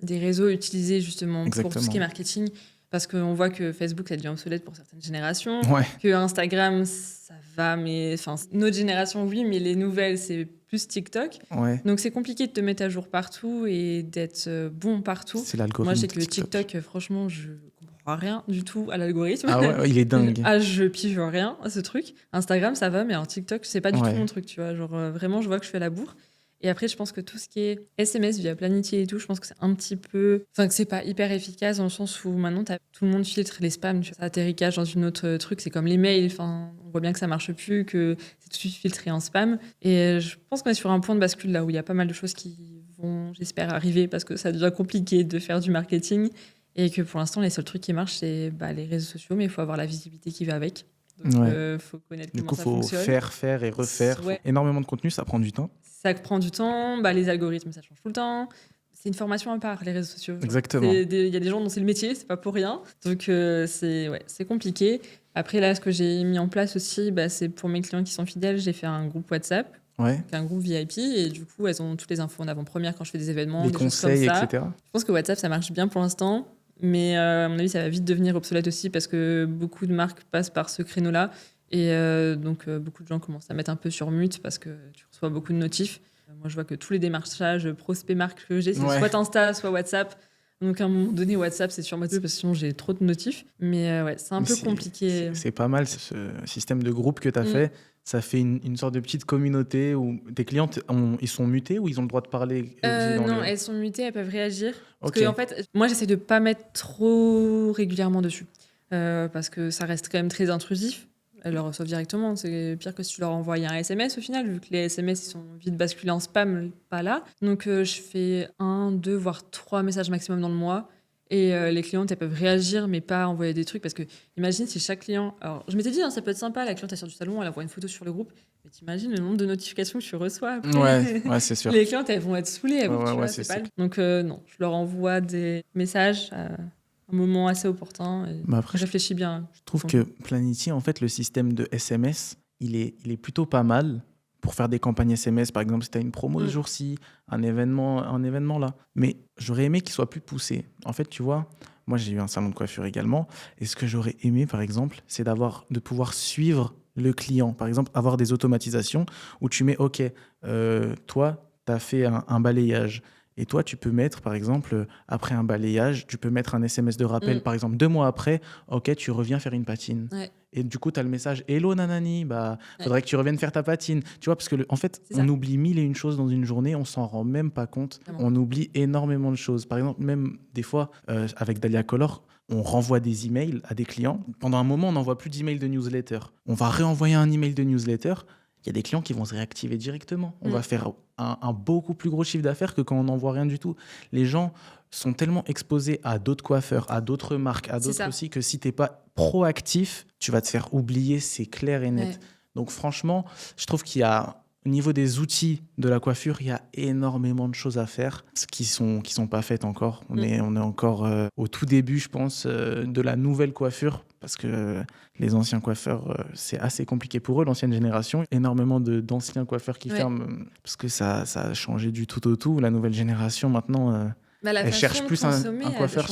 réseaux utilisés justement pour tout ce qui est marketing. Parce qu'on voit que Facebook, ça devient obsolète pour certaines générations. Ouais. Que Instagram, ça va, mais notre génération, oui, mais les nouvelles, c'est plus TikTok. Ouais. Donc c'est compliqué de te mettre à jour partout et d'être bon partout. C'est l'algorithme. Moi, je sais que le TikTok, franchement, je comprends rien du tout à l'algorithme. Ah ouais, il est dingue. Je pige rien à ce truc. Instagram, ça va, mais alors TikTok, c'est pas du tout mon truc, tu vois. Genre, vraiment, je vois que je fais la bourre. Et après, je pense que tout ce qui est SMS via Planity et tout, je pense que c'est un petit peu... Enfin, que c'est pas hyper efficace dans le sens où maintenant, tout le monde filtre les spams. Tu vois. Ça atterrit cache dans une autre truc. C'est comme les mails. Enfin, on voit bien que ça marche plus, que c'est tout de suite filtré en spam. Et je pense qu'on est sur un point de bascule là où il y a pas mal de choses qui vont, j'espère, arriver parce que ça devient compliqué de faire du marketing. Et que pour l'instant, les seuls trucs qui marchent, c'est les réseaux sociaux, mais il faut avoir la visibilité qui va avec. Donc, faut connaître comment ça fonctionne. Du coup, il faut faire et refaire. Ouais. Énormément de contenu, ça prend du temps. Ça prend du temps. Les algorithmes, ça change tout le temps. C'est une formation à part, les réseaux sociaux. Exactement. Il y a des gens dont c'est le métier, c'est pas pour rien. Donc, c'est compliqué. Après, là, ce que j'ai mis en place aussi, c'est pour mes clients qui sont fidèles, j'ai fait un groupe WhatsApp. Ouais. Un groupe VIP. Et du coup, elles ont toutes les infos en avant-première quand je fais des événements, les des conseils, choses comme ça. etc. Je pense que WhatsApp, ça marche bien pour l'instant. Mais à mon avis, ça va vite devenir obsolète aussi parce que beaucoup de marques passent par ce créneau-là. Et donc, beaucoup de gens commencent à mettre un peu sur mute parce que tu reçois beaucoup de notifs. Moi, je vois que tous les démarchages prospects marques que j'ai, c'est soit Insta, soit WhatsApp. Donc à un moment donné, WhatsApp, c'est sur mode parce que sinon j'ai trop de notifs. Mais ouais, c'est un peu compliqué. C'est pas mal ce système de groupe que tu as fait. Ça fait une sorte de petite communauté où tes clientes, ils sont mutés ou ils ont le droit de parler aussi Non, elles sont mutées, elles peuvent réagir. Parce Ok. que en fait, moi, j'essaie de pas mettre trop régulièrement dessus. Parce que ça reste quand même très intrusif. Elles le reçoivent directement. C'est pire que si tu leur envoies un SMS au final, vu que les SMS ils sont vite basculés en spam, pas là. Donc je fais 1, 2, voire 3 messages maximum dans le mois. Et les clientes, elles peuvent réagir, mais pas envoyer des trucs. Parce que imagine si chaque client. Alors, je m'étais dit, ça peut être sympa, la cliente elle sort du salon, elle envoie une photo sur le groupe. Mais t'imagines le nombre de notifications que tu reçois après. Ouais, c'est sûr. Les clientes, elles vont être saoulées. C'est pas... Donc, non, je leur envoie des messages à un moment assez opportun. Et après, je réfléchis bien. Je trouve que Planity, en fait, le système de SMS, il est plutôt pas mal pour faire des campagnes SMS. Par exemple, si tu as une promo ce jour-ci, un événement là. Mais j'aurais aimé qu'il soit plus poussé. En fait, tu vois, moi, j'ai eu un salon de coiffure également. Et ce que j'aurais aimé, par exemple, c'est de pouvoir suivre le client. Par exemple, avoir des automatisations où tu mets, OK, toi, tu as fait un balayage. Et toi, tu peux mettre, par exemple, après un balayage, tu peux mettre un SMS de rappel, par exemple, 2 mois après, OK, tu reviens faire une patine. Ouais. Et du coup, tu as le message, hello nanani, faudrait que tu reviennes faire ta patine. Tu vois, parce que en fait, on oublie 1001 choses dans une journée, on s'en rend même pas compte. Vraiment. On oublie énormément de choses. Par exemple, même des fois, avec Dahlia Color, on renvoie des emails à des clients. Pendant un moment, on n'envoie plus d'emails de newsletter. On va réenvoyer un email de newsletter. Il y a des clients qui vont se réactiver directement. On va faire un beaucoup plus gros chiffre d'affaires que quand on n'envoie rien du tout. Les gens sont tellement exposés à d'autres coiffeurs, à d'autres marques, à d'autres aussi, que si tu n'es pas proactif, tu vas te faire oublier, c'est clair et net. Ouais. Donc franchement, je trouve qu'il y a, au niveau des outils de la coiffure, il y a énormément de choses à faire qui sont pas faites encore. On est encore au tout début, je pense, de la nouvelle coiffure, parce que les anciens coiffeurs, c'est assez compliqué pour eux, l'ancienne génération. Énormément d'anciens coiffeurs qui ferment, parce que ça a changé du tout au tout. La nouvelle génération, maintenant... elle cherche plus un coiffeur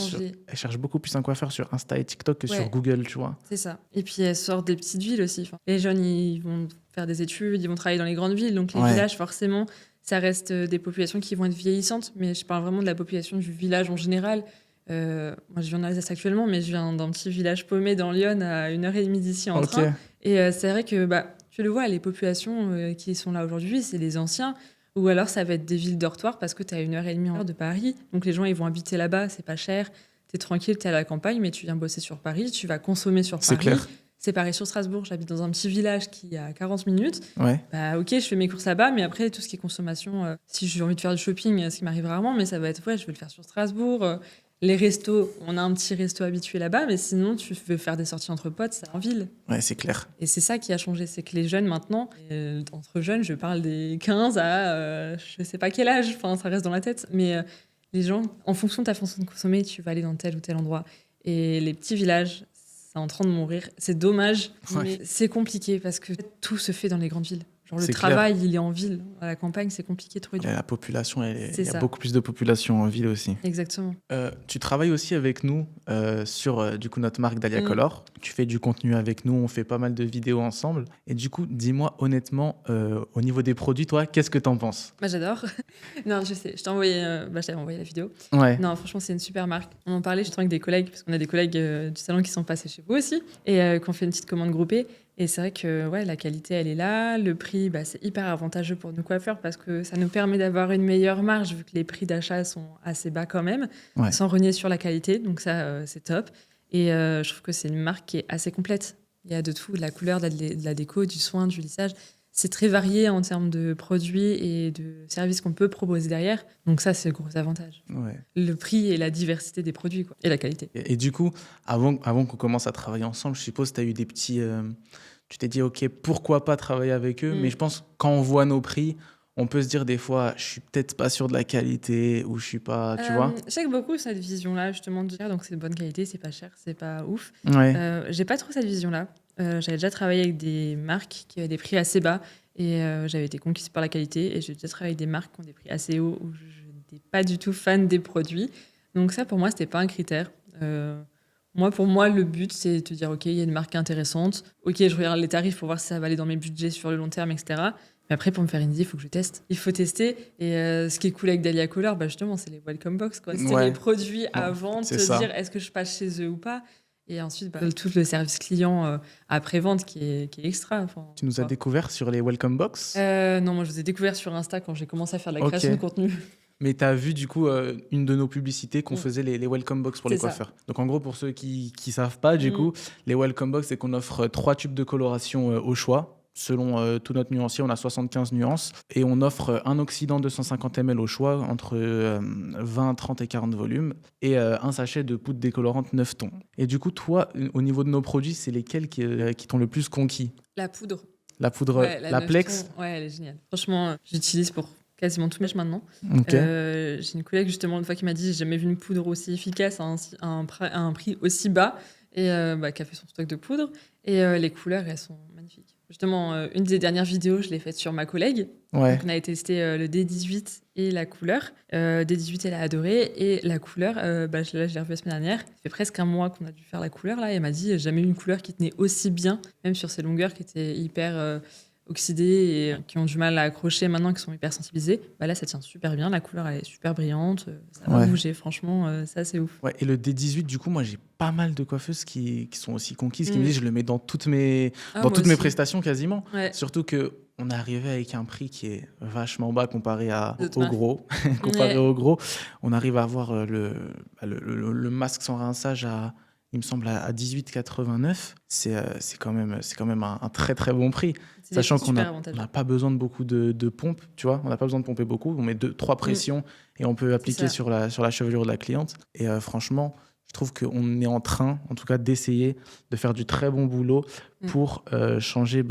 elle cherche beaucoup plus un coiffeur sur Insta et TikTok que sur Google, tu vois. C'est ça. Et puis elle sort des petites villes aussi. Enfin, les jeunes, ils vont faire des études, ils vont travailler dans les grandes villes, donc les villages, forcément, ça reste des populations qui vont être vieillissantes. Mais je parle vraiment de la population du village en général. Moi, je vis en Alsace actuellement, mais je viens d'un petit village paumé dans Lyon à 1h30 d'ici en train. Et c'est vrai que tu le vois, les populations qui sont là aujourd'hui, c'est les anciens. Ou alors, ça va être des villes dortoirs parce que tu as 1h30 de Paris. Donc, les gens, ils vont habiter là-bas, c'est pas cher. Tu es tranquille, tu es à la campagne, mais tu viens bosser sur Paris, tu vas consommer sur Paris. Clair. C'est pareil sur Strasbourg. J'habite dans un petit village qui est à 40 minutes. OK, je fais mes courses là-bas, mais après, tout ce qui est consommation, si j'ai envie de faire du shopping, ce qui m'arrive rarement, mais ça va être, je vais le faire sur Strasbourg. Les restos, on a un petit resto habitué là-bas, mais sinon, tu veux faire des sorties entre potes, c'est en ville. Ouais, c'est clair. Et c'est ça qui a changé, c'est que les jeunes maintenant, entre jeunes, je parle des 15 à je sais pas quel âge, enfin ça reste dans la tête, mais les gens, en fonction de ta façon de consommer, tu vas aller dans tel ou tel endroit. Et les petits villages, c'est en train de mourir. C'est dommage, mais c'est compliqué parce que tout se fait dans les grandes villes. Genre le travail, il est en ville. À la campagne, c'est compliqué de trouver du... La population, il y a beaucoup plus de population en ville aussi. Exactement. Tu travailles aussi avec nous sur du coup, notre marque Dahlia Color. Tu fais du contenu avec nous, on fait pas mal de vidéos ensemble. Et du coup, dis-moi honnêtement, au niveau des produits, toi, qu'est-ce que t'en penses ? J'adore. Non, je sais, je t'ai envoyé, je t'avais envoyé la vidéo. Ouais. Non, franchement, c'est une super marque. On en parlait justement avec des collègues, parce qu'on a des collègues du salon qui sont passés chez vous aussi, et qu'on fait une petite commande groupée. Et c'est vrai que la qualité, elle est là. Le prix, c'est hyper avantageux pour nos coiffeurs parce que ça nous permet d'avoir une meilleure marge vu que les prix d'achat sont assez bas quand même, sans renier sur la qualité. Donc ça, c'est top. Et je trouve que c'est une marque qui est assez complète. Il y a de tout, de la couleur, de la déco, du soin, du lissage. C'est très varié en termes de produits et de services qu'on peut proposer derrière. Donc ça, c'est le gros avantage. Ouais. Le prix et la diversité des produits, quoi, et la qualité. Et du coup, avant qu'on commence à travailler ensemble, je suppose que tu as eu des petits... tu t'es dit, OK, pourquoi pas travailler avec eux ? Mais je pense quand on voit nos prix, on peut se dire des fois, je suis peut-être pas sûr de la qualité ou je suis pas... Tu vois ? Je sais que beaucoup cette vision-là, justement, de dire donc c'est de bonne qualité, c'est pas cher, c'est pas ouf. J'ai pas trop cette vision-là. J'avais déjà travaillé avec des marques qui avaient des prix assez bas et j'avais été conquise par la qualité. Et j'ai déjà travaillé avec des marques qui ont des prix assez hauts où je n'étais pas du tout fan des produits. Donc ça, pour moi, c'était pas un critère. Pour moi, le but, c'est de te dire, OK, il y a une marque intéressante. OK, je regarde les tarifs pour voir si ça va aller dans mes budgets sur le long terme, etc. Mais après, pour me faire une idée, il faut que je teste. Il faut tester. Et ce qui est cool avec Dahlia Color, justement, c'est les welcome box, quoi. C'est les produits avant, te dire est-ce que je passe chez eux ou pas. Et ensuite, tout le service client après-vente qui est extra. Tu nous as découvert sur les welcome box Non, moi, je vous ai découvert sur Insta quand j'ai commencé à faire de la création de contenu. Mais tu as vu du coup une de nos publicités qu'on faisait les welcome box pour les coiffeurs. Donc en gros, pour ceux qui savent pas, du coup, les welcome box, c'est qu'on offre 3 tubes de coloration au choix. Selon tout notre nuancier, on a 75 nuances. Et on offre un oxydant 250 ml au choix, entre 20, 30 et 40 volumes. Et un sachet de poudre décolorante 9 tons. Et du coup, toi, au niveau de nos produits, c'est lesquels qui t'ont le plus conquis ? La poudre. La poudre, la Plex tons, ouais, elle est géniale. Franchement, j'utilise pour quasiment tout mes maintenant. J'ai une collègue justement une fois qui m'a dit j'ai jamais vu une poudre aussi efficace à un prix aussi bas et qui a fait son stock de poudre et les couleurs elles sont magnifiques. Justement une des dernières vidéos je l'ai faite sur ma collègue. Donc, on a testé le D18 et la couleur. D18 elle a adoré et la couleur je l'ai revue la semaine dernière. Ça fait presque un mois qu'on a dû faire la couleur là et elle m'a dit j'ai jamais eu une couleur qui tenait aussi bien même sur ces longueurs qui étaient hyper oxydés et qui ont du mal à accrocher maintenant, qui sont hyper sensibilisés, là ça tient super bien, la couleur elle est super brillante, ça va bouger, franchement, ça c'est ouf. Ouais, et le D18, du coup, moi j'ai pas mal de coiffeuses qui sont aussi conquises, qui me disent je le mets dans toutes mes prestations quasiment. Ouais. Surtout qu'on est arrivé avec un prix qui est vachement bas comparé au gros. Au gros, on arrive à avoir le masque sans rinçage il me semble à 18,89. C'est quand même un très très bon prix. Sachant qu'on n'a pas besoin de beaucoup de pompes, tu vois. On n'a pas besoin de pomper beaucoup. On met 2-3 pressions et on peut appliquer sur la chevelure de la cliente. Et franchement, je trouve qu'on est en train, en tout cas, d'essayer de faire du très bon boulot pour changer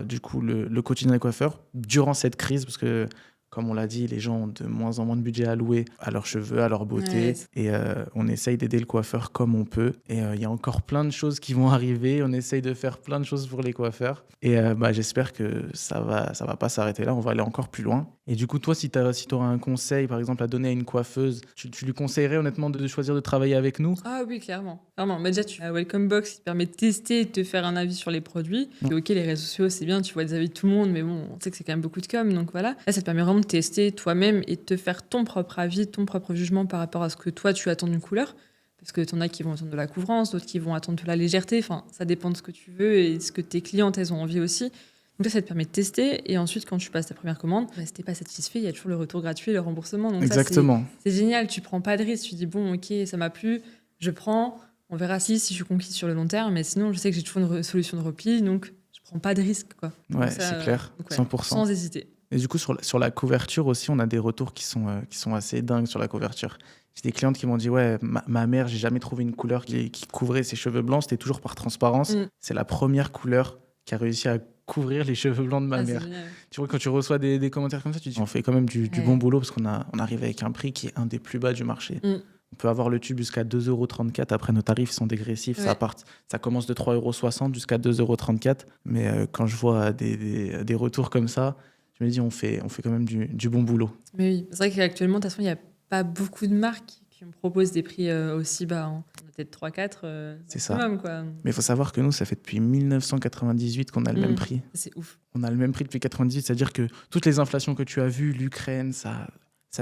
du coup, le quotidien des coiffeurs durant cette crise. Parce que, comme on l'a dit, les gens ont de moins en moins de budget alloué à leurs cheveux, à leur beauté. Ouais. Et on essaye d'aider le coiffeur comme on peut. Et il y a encore plein de choses qui vont arriver. On essaye de faire plein de choses pour les coiffeurs. Et j'espère que ça va pas s'arrêter là. On va aller encore plus loin. Et du coup, toi, si tu auras un conseil, par exemple, à donner à une coiffeuse, tu lui conseillerais honnêtement de choisir de travailler avec nous ? Ah oui, clairement. Mais déjà, Welcome Box, il permet de tester et de te faire un avis sur les produits. Et ok, les réseaux sociaux, c'est bien, tu vois des avis de tout le monde, mais bon, on sait que c'est quand même beaucoup de com. Donc voilà, là, ça te permet vraiment de tester toi-même et de te faire ton propre avis, ton propre jugement par rapport à ce que toi, tu attends d'une couleur. Parce que t'en as qui vont attendre de la couvrance, d'autres qui vont attendre de la légèreté. Enfin, ça dépend de ce que tu veux et de ce que tes clientes, elles ont envie aussi. Donc ça te permet de tester. Et ensuite, quand tu passes ta première commande, si t'es pas satisfait, il y a toujours le retour gratuit et le remboursement. Donc exactement. Ça, c'est génial. Tu prends pas de risque. Tu dis, bon, ok, ça m'a plu, je prends. On verra si je suis conquise sur le long terme. Mais sinon, je sais que j'ai toujours une solution de repli. Donc, je prends pas de risque, quoi. Ouais, c'est clair. 100%. Sans hésiter. Et du coup, sur la couverture aussi, on a des retours qui sont assez dingues sur la couverture. J'ai des clientes qui m'ont dit ouais, ma mère, j'ai jamais trouvé une couleur qui couvrait ses cheveux blancs, c'était toujours par transparence. C'est la première couleur qui a réussi à couvrir les cheveux blancs de ma mère. Tu vois, quand tu reçois des commentaires comme ça, tu te dis on fait quand même du bon boulot parce qu'on arrive avec un prix qui est un des plus bas du marché. On peut avoir le tube jusqu'à 2,34 €. Après, nos tarifs sont dégressifs. Ça commence de 3,60 € jusqu'à 2,34 €. Mais quand je vois des retours comme ça, je me dis on fait quand même du bon boulot. Mais oui, c'est vrai qu'actuellement, de toute façon, il n'y a pas beaucoup de marques qui me proposent des prix aussi bas. On a peut-être 3-4. C'est ça. Même, quoi. Mais il faut savoir que nous, ça fait depuis 1998 qu'on a le même prix. C'est ouf. On a le même prix depuis 1998. C'est-à-dire que toutes les inflations que tu as vues, l'Ukraine, ça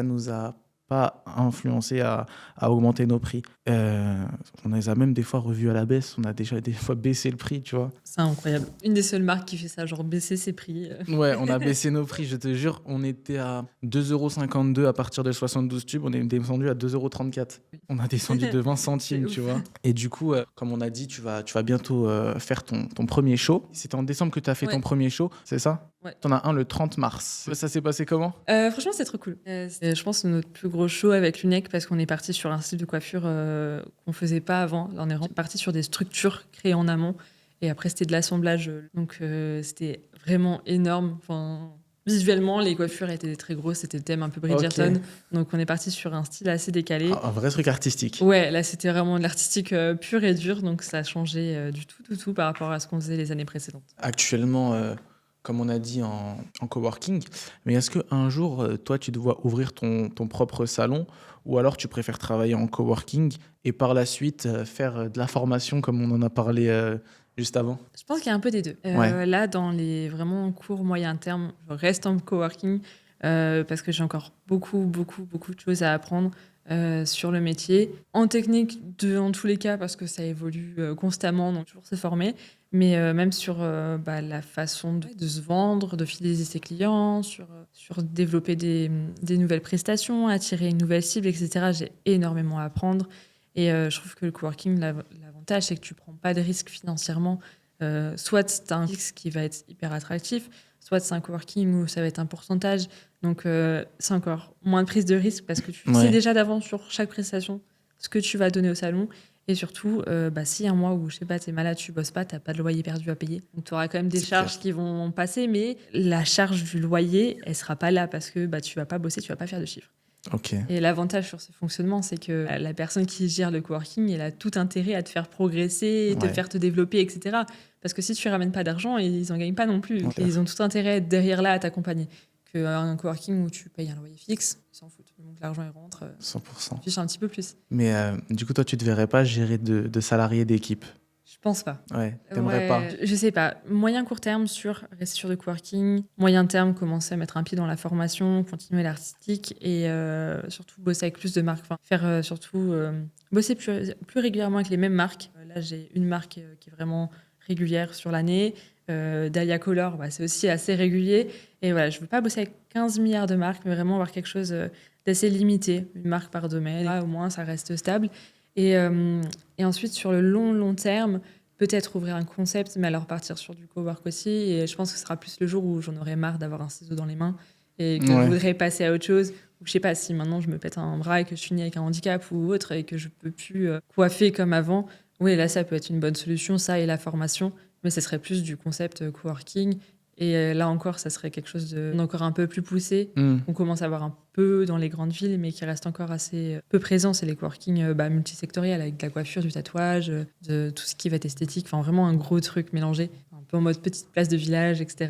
nous a pas influencé à augmenter nos prix. On les a même des fois revus à la baisse. On a déjà des fois baissé le prix, tu vois. C'est incroyable. Une des seules marques qui fait ça, genre baisser ses prix. Ouais, on a baissé nos prix, je te jure. On était à 2,52 € à partir de 72 tubes. On est descendu à 2,34 €. On a descendu de 20 centimes, tu vois. Et du coup, comme on a dit, tu vas bientôt faire ton premier show. C'était en décembre que tu as fait ton premier show, c'est ça ? Ouais. T'en as un le 30 mars. Ça s'est passé comment ? Franchement, c'est trop cool. Je pense que c'est notre plus gros show avec l'UNEC parce qu'on est parti sur un style de coiffure qu'on faisait pas avant. Là, on est parti sur des structures créées en amont et après c'était de l'assemblage. Donc c'était vraiment énorme. Enfin, visuellement, les coiffures étaient très grosses. C'était le thème un peu Bridgerton. Okay. Donc on est parti sur un style assez décalé. Un vrai truc artistique. Ouais, là c'était vraiment de l'artistique pur et dur. Donc ça a changé du tout par rapport à ce qu'on faisait les années précédentes. Actuellement, comme on a dit en coworking, mais est-ce qu'un jour, toi, tu dois ouvrir ton propre salon ou alors tu préfères travailler en coworking et par la suite faire de la formation comme on en a parlé juste avant? Je pense qu'il y a un peu des deux. Ouais. Là, dans les vraiment courts, moyen terme, je reste en coworking parce que j'ai encore beaucoup de choses à apprendre sur le métier. En technique, en tous les cas, parce que ça évolue constamment, donc toujours se former. Mais même sur la façon de se vendre, de fidéliser ses clients, sur développer des nouvelles prestations, attirer une nouvelle cible, etc. J'ai énormément à apprendre. Et je trouve que le coworking, l'avantage, c'est que tu prends pas de risques financièrement. Soit c'est un fixe qui va être hyper attractif, soit c'est un coworking où ça va être un pourcentage. Donc c'est encore moins de prise de risque parce que tu sais déjà d'avance sur chaque prestation ce que tu vas donner au salon. Et surtout, si un mois où, je sais pas, t'es malade, tu bosses pas, t'as pas de loyer perdu à payer. Donc tu auras quand même des charges qui vont passer, mais la charge du loyer, elle sera pas là parce que tu vas pas bosser, tu vas pas faire de chiffres. Okay. Et l'avantage sur ce fonctionnement, c'est que la personne qui gère le coworking, elle a tout intérêt à te faire progresser, te faire te développer, etc. Parce que si tu ramènes pas d'argent, ils en gagnent pas non plus. Et ils ont tout intérêt à être derrière là à t'accompagner. Qu'un coworking où tu payes un loyer fixe, ils s'en foutent. Donc l'argent, il rentre. 100%. Fiche un petit peu plus. Mais du coup, toi, tu te verrais pas gérer de salariés d'équipe? Je pense pas. Ouais, t'aimerais pas? Je sais pas. Moyen court terme, rester sur le coworking. Moyen terme, commencer à mettre un pied dans la formation, continuer l'artistique et surtout bosser avec plus de marques. Enfin, faire surtout bosser plus régulièrement avec les mêmes marques. Là, j'ai une marque qui est vraiment régulière sur l'année. Dahlia Color, c'est aussi assez régulier. Et voilà, je veux pas bosser avec 15 milliards de marques, mais vraiment avoir quelque chose d'assez limité. Une marque par domaine. Là, au moins, ça reste stable. Et ensuite, sur le long terme, peut-être ouvrir un concept, mais alors partir sur du cowork aussi. Et je pense que ce sera plus le jour où j'en aurai marre d'avoir un ciseau dans les mains et que je voudrais passer à autre chose. Ou je sais pas, si maintenant je me pète un bras et que je suis née avec un handicap ou autre et que je peux plus coiffer comme avant, oui, là, ça peut être une bonne solution, ça et la formation. Mais ce serait plus du concept coworking. Et là encore, ça serait quelque chose d'encore un peu plus poussé. On commence à voir un peu dans les grandes villes, mais qui reste encore assez peu présent. C'est les coworking multisectoriels avec de la coiffure, du tatouage, de tout ce qui va être esthétique. Enfin, vraiment un gros truc mélangé. Un peu en mode petite place de village, etc.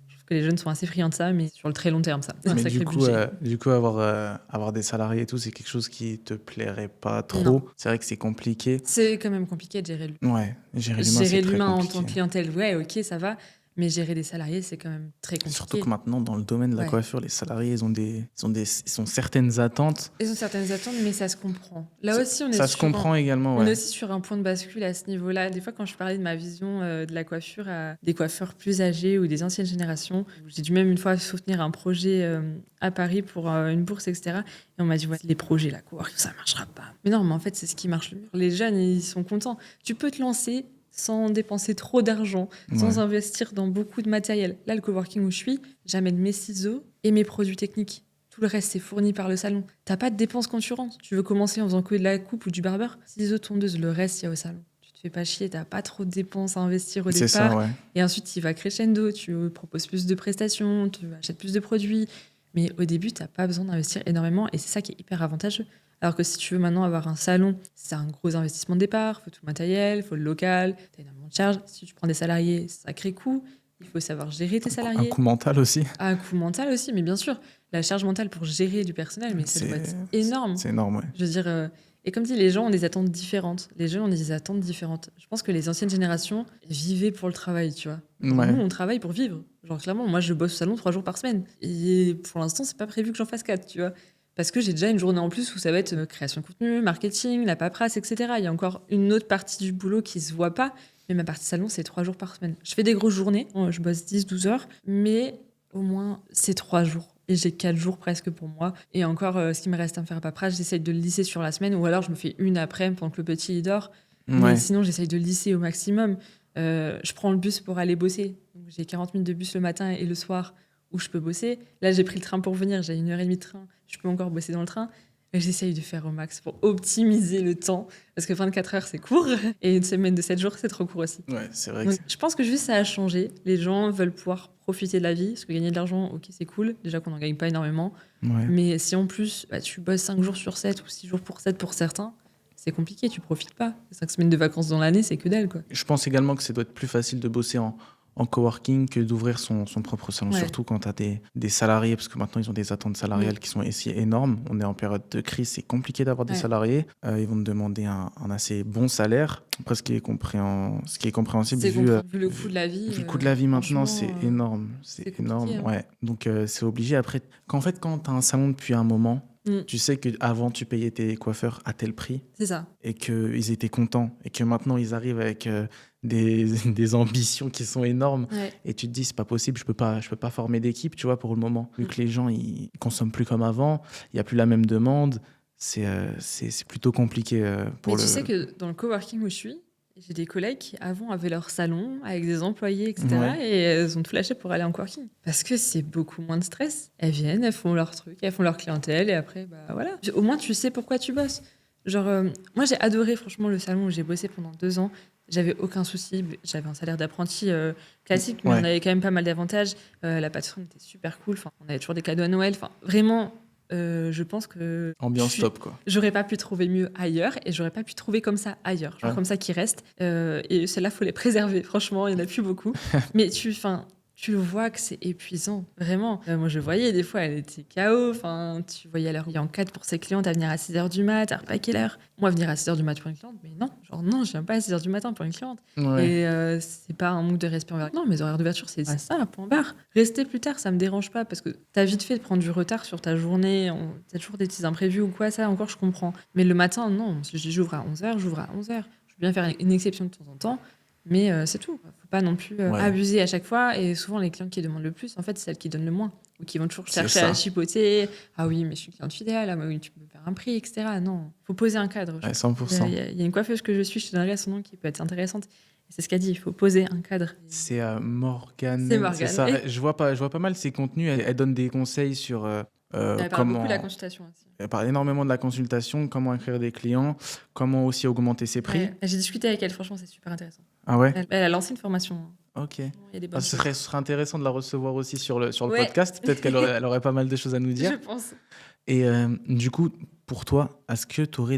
Je trouve que les jeunes sont assez friands de ça, mais sur le très long terme, ça. Mais du coup, avoir des salariés et tout, c'est quelque chose qui te plairait pas trop. Non. C'est vrai que c'est compliqué. C'est quand même compliqué de gérer l'humain. Ouais, gérer l'humain, c'est très compliqué. En tant que clientèle, ouais, ok, ça va. Mais gérer des salariés, c'est quand même très compliqué. Surtout que maintenant, dans le domaine de la coiffure, les salariés, ils ont certaines attentes. Ils ont certaines attentes, mais ça se comprend. Là aussi, on est ça se comprend également, On est aussi sur un point de bascule à ce niveau-là. Des fois, quand je parlais de ma vision de la coiffure à des coiffeurs plus âgés ou des anciennes générations, j'ai dû même une fois soutenir un projet à Paris pour une bourse, etc. Et on m'a dit, les projets, la coiffure, ça marchera pas. Mais non, mais en fait, c'est ce qui marche le mieux. Les jeunes, ils sont contents. Tu peux te lancer sans dépenser trop d'argent, sans investir dans beaucoup de matériel. Là, le coworking où je suis, j'amène mes ciseaux et mes produits techniques. Tout le reste, c'est fourni par le salon. T'as pas de dépenses concurrentes. Tu veux commencer en faisant que de la coupe ou du barbeur, ciseaux, tondeuse, le reste, il y a au salon. Tu te fais pas chier, t'as pas trop de dépenses à investir au départ. Ça, ouais. Et ensuite, tu vas crescendo, tu proposes plus de prestations, tu achètes plus de produits. Mais au début, t'as pas besoin d'investir énormément et c'est ça qui est hyper avantageux. Alors que si tu veux maintenant avoir un salon, c'est un gros investissement de départ, il faut tout le matériel, il faut le local, tu as énormément de charges. Si tu prends des salariés, sacré coût, il faut savoir gérer tes salariés. Un coût mental aussi. Un coût mental aussi, mais bien sûr, la charge mentale pour gérer du personnel, mais ça doit être énorme. C'est énorme, ouais. Je veux dire, et comme dit, les gens ont des attentes différentes. Les jeunes ont des attentes différentes. Je pense que les anciennes générations vivaient pour le travail, tu vois. Nous, on travaille pour vivre. Genre, clairement, moi, je bosse au salon 3 jours par semaine. Et pour l'instant, c'est pas prévu que j'en fasse 4, tu vois. Parce que j'ai déjà une journée en plus où ça va être création de contenu, marketing, la paperasse, etc. Il y a encore une autre partie du boulot qui se voit pas. Mais ma partie salon, c'est 3 jours par semaine. Je fais des grosses journées, je bosse 10-12 heures, mais au moins, c'est 3 jours. Et j'ai 4 jours presque pour moi. Et encore, ce qui me reste à me faire à paperasse, j'essaye de le lisser sur la semaine, ou alors je me fais une après pendant que le petit il dort. Mais sinon, j'essaye de lisser au maximum. Je prends le bus pour aller bosser. Donc, j'ai 40 minutes de bus le matin et le soir où je peux bosser. Là, j'ai pris le train pour venir, j'ai 1h30 de train. Je peux encore bosser dans le train. Mais j'essaye de faire au max pour optimiser le temps. Parce que 24 heures, c'est court. Et une semaine de 7 jours, c'est trop court aussi. Ouais, c'est vrai. Donc, je pense que juste ça a changé. Les gens veulent pouvoir profiter de la vie. Parce que gagner de l'argent, ok, c'est cool. Déjà qu'on n'en gagne pas énormément. Ouais. Mais si en plus, tu bosses 5 jours sur 7 ou 6 jours pour 7 pour certains, c'est compliqué, tu profites pas. 5 semaines de vacances dans l'année, c'est que dalle, quoi. Je pense également que ça doit être plus facile de bosser en en coworking que d'ouvrir son propre salon, surtout quand tu as des salariés, parce que maintenant, ils ont des attentes salariales qui sont aussi énormes. On est en période de crise, c'est compliqué d'avoir des salariés. Ils vont te demander un assez bon salaire. Après, ce qui est compréhensible, vu le coût de la vie. Vu le coût de la vie maintenant, c'est énorme. C'est énorme, hein. ouais. Donc, c'est obligé. Après, quand tu as un salon depuis un moment, tu sais qu'avant, tu payais tes coiffeurs à tel prix. C'est ça. Et qu'ils étaient contents. Et que maintenant, ils arrivent avec des ambitions qui sont énormes. Ouais. Et tu te dis, c'est pas possible, je peux pas former d'équipe, tu vois, pour le moment. Vu que les gens, ils consomment plus comme avant, il n'y a plus la même demande. C'est plutôt compliqué pour Mais tu sais que dans le coworking où je suis, j'ai des collègues qui avant avaient leur salon avec des employés, etc. Et elles ont tout lâché pour aller en coworking. Parce que c'est beaucoup moins de stress. Elles viennent, elles font leur truc, elles font leur clientèle et après, bah voilà. Au moins, tu sais pourquoi tu bosses. Genre, moi, j'ai adoré franchement le salon où j'ai bossé pendant 2 ans. J'avais aucun souci. J'avais un salaire d'apprenti classique, mais on avait quand même pas mal d'avantages. La patronne était super cool. Enfin, on avait toujours des cadeaux à Noël. Enfin, vraiment... je pense que... Ambiance top, quoi. J'aurais pas pu trouver mieux ailleurs et j'aurais pas pu trouver comme ça ailleurs. Genre comme ça qui reste. Et celles-là, faut les préserver. Franchement, il y en a plus beaucoup. Mais tu vois que c'est épuisant, vraiment. Moi, je voyais, des fois, elle était KO. Enfin, tu voyais, elle est en 4 pour ses clientes à venir à 6h du mat, à repas quelle heure. Moi, venir à 6h du mat pour une cliente, mais non, je viens pas à 6h du matin pour une cliente. Ouais. Et c'est pas un manque de respect envers... Non, mes horaires d'ouverture, c'est ça, point barre. Rester plus tard, ça me dérange pas parce que t'as vite fait de prendre du retard sur ta journée. T'as toujours des petits imprévus ou quoi, ça, encore, je comprends. Mais le matin, non. Si je dis j'ouvre à 11h, j'ouvre à 11h. Je veux bien faire une exception de temps en temps. Mais c'est tout. Faut pas non plus abuser à chaque fois. Et souvent, les clientes qui demandent le plus, en fait, c'est celles qui donnent le moins. Ou qui vont toujours chercher à chipoter. Ah oui, mais je suis cliente fidèle. Ah oui, tu peux me faire un prix, etc. Non, faut poser un cadre. Ouais, 100%. Il y a une coiffeuse que je suis, je te donnerai son nom, qui peut être intéressante. Et c'est ce qu'elle dit, il faut poser un cadre. C'est Morgane. C'est Morgane. C'est ça. Je vois pas mal ses contenus. Elle donne des conseils sur... elle parle beaucoup de la consultation aussi. Elle parle énormément de la consultation, comment acquérir des clients, comment aussi augmenter ses prix. Ouais. J'ai discuté avec elle, franchement, c'est super intéressant. Ah ouais? Elle a lancé une formation. Ok. Il y a des bonnes ce serait intéressant de la recevoir aussi sur le podcast. Peut-être qu'elle aurait pas mal de choses à nous dire. Je pense. Et du coup, pour toi, est-ce que tu aurais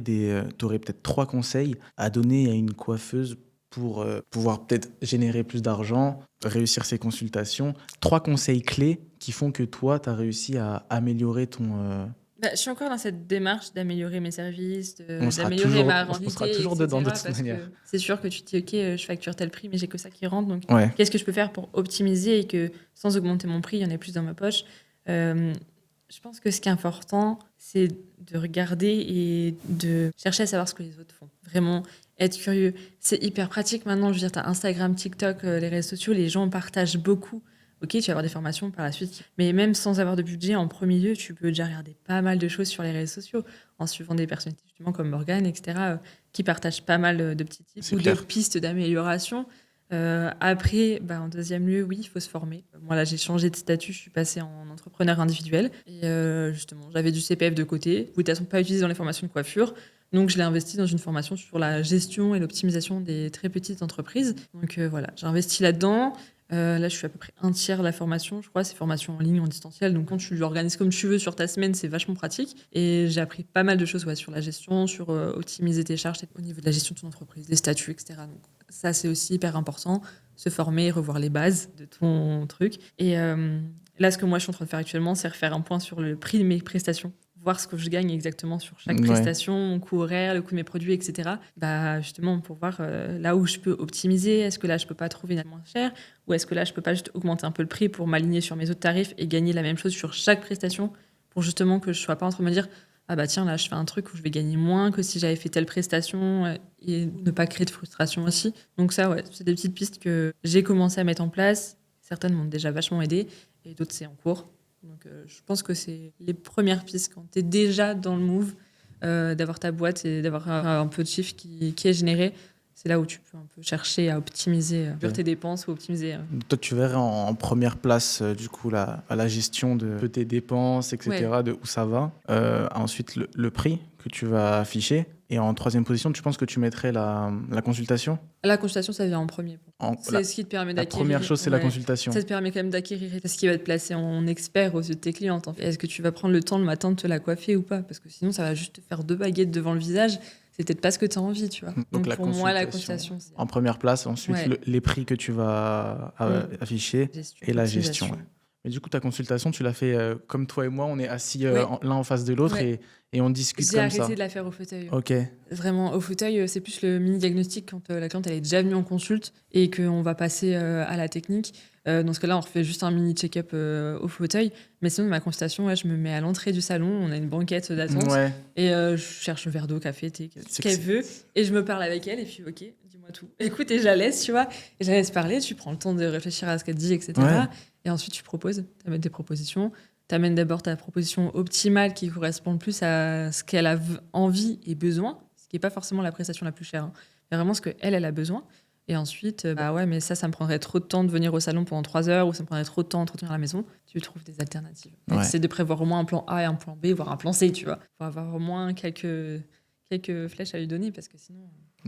peut-être 3 conseils à donner à une coiffeuse pour pouvoir peut-être générer plus d'argent, réussir ses consultations? 3 conseils clés qui font que toi, tu as réussi à améliorer ton... je suis encore dans cette démarche d'améliorer mes services, d'améliorer ma rentabilité. On sera toujours dedans de toute manière. C'est sûr que tu te dis, ok, je facture tel prix, mais j'ai que ça qui rentre. Donc, ouais. Qu'est-ce que je peux faire pour optimiser et que sans augmenter mon prix, il y en ait plus dans ma poche? Je pense que ce qui est important, c'est de regarder et de chercher à savoir ce que les autres font. Vraiment, être curieux. C'est hyper pratique maintenant. Je veux dire, tu as Instagram, TikTok, les réseaux sociaux, les gens partagent beaucoup. Ok, tu vas avoir des formations par la suite. Mais même sans avoir de budget, en premier lieu, tu peux déjà regarder pas mal de choses sur les réseaux sociaux en suivant des personnalités justement comme Morgane, etc., qui partagent pas mal de petits tips de pistes d'amélioration. Après, en deuxième lieu, oui, il faut se former. Moi, là, j'ai changé de statut, je suis passée en entrepreneur individuel. Et justement, j'avais du CPF de côté. De toute façon, pas utilisé dans les formations de coiffure. Donc, je l'ai investi dans une formation sur la gestion et l'optimisation des très petites entreprises. Donc, voilà, j'ai investi là-dedans. Là, je suis à peu près un tiers de la formation, je crois. C'est formation en ligne, en distanciel. Donc, quand tu l'organises comme tu veux sur ta semaine, c'est vachement pratique. Et j'ai appris pas mal de choses sur la gestion, sur optimiser tes charges au niveau de la gestion de ton entreprise, les statuts, etc. Donc, ça, c'est aussi hyper important. Se former, revoir les bases de ton truc. Et là, ce que moi, je suis en train de faire actuellement, c'est refaire un point sur le prix de mes prestations. Voir ce que je gagne exactement sur chaque prestation, mon coût horaire, le coût de mes produits, etc. Justement, pour voir là où je peux optimiser. Est-ce que là, je peux pas trouver une moins cher? Ou est-ce que là, je peux pas juste augmenter un peu le prix pour m'aligner sur mes autres tarifs et gagner la même chose sur chaque prestation pour justement que je sois pas en train de me dire ah bah tiens, là, je fais un truc où je vais gagner moins que si j'avais fait telle prestation et ne pas créer de frustration aussi. Donc ça, c'est des petites pistes que j'ai commencé à mettre en place. Certaines m'ont déjà vachement aidé et d'autres, c'est en cours. Donc, je pense que c'est les premières pistes quand tu es déjà dans le move, d'avoir ta boîte et d'avoir un peu de chiffre qui est généré. C'est là où tu peux un peu chercher à optimiser tes dépenses ou optimiser. Toi, tu verrais en première place, du coup, la gestion de tes dépenses, etc., de où ça va. Ensuite, le prix que tu vas afficher. Et en troisième position, tu penses que tu mettrais la consultation? La consultation, ça vient en premier. C'est ce qui te permet d'acquérir. La première chose, c'est la consultation. Ça te permet quand même d'acquérir. C'est ce qui va te placer en expert aux yeux de tes clientes. En fait. Est-ce que tu vas prendre le temps le matin de te la coiffer ou pas? Parce que sinon, ça va juste te faire 2 baguettes devant le visage. c'est peut-être pas ce que tu as envie, tu vois. Donc la pour moi, la consultation consultation, c'est en première place, ensuite Ouais. les prix que tu vas afficher gestion, et la optimisation. gestion. Ouais. Mais du coup, ta consultation, tu l'as fait comme toi et moi, on est assis Ouais. l'un en face de l'autre Ouais. et on discute J'ai comme arrêté ça. de la faire au fauteuil. Ok. Vraiment, au fauteuil, c'est plus le mini-diagnostic quand la cliente elle est déjà venue en consulte et qu'on va passer à la technique. Dans ce cas-là, on refait juste un mini-check-up au fauteuil. Mais sinon, ma consultation, ouais, je me mets à l'entrée du salon, on a une banquette d'attente Ouais. et je cherche un verre d'eau, café, thé, ce qu'elle veut. Et je me parle avec elle et puis, ok, dis-moi tout. Écoute, et je la laisse, tu vois. Et je la laisse parler, tu prends le temps de réfléchir à ce qu'elle dit, etc. Ouais. Et ensuite, tu proposes, tu amènes des propositions. Tu amènes d'abord ta proposition optimale qui correspond le plus à ce qu'elle a envie et besoin, ce qui n'est pas forcément la prestation la plus chère, hein, mais vraiment ce qu'elle a besoin. Et ensuite, bah ouais, mais ça me prendrait trop de temps de venir au salon pendant 3 heures ou ça me prendrait trop de temps d'entretenir la maison. Tu trouves des alternatives. Ouais. Tu essaies de prévoir au moins un plan A et un plan B, voire un plan C, tu vois. Faut avoir au moins quelques flèches à lui donner parce que sinon.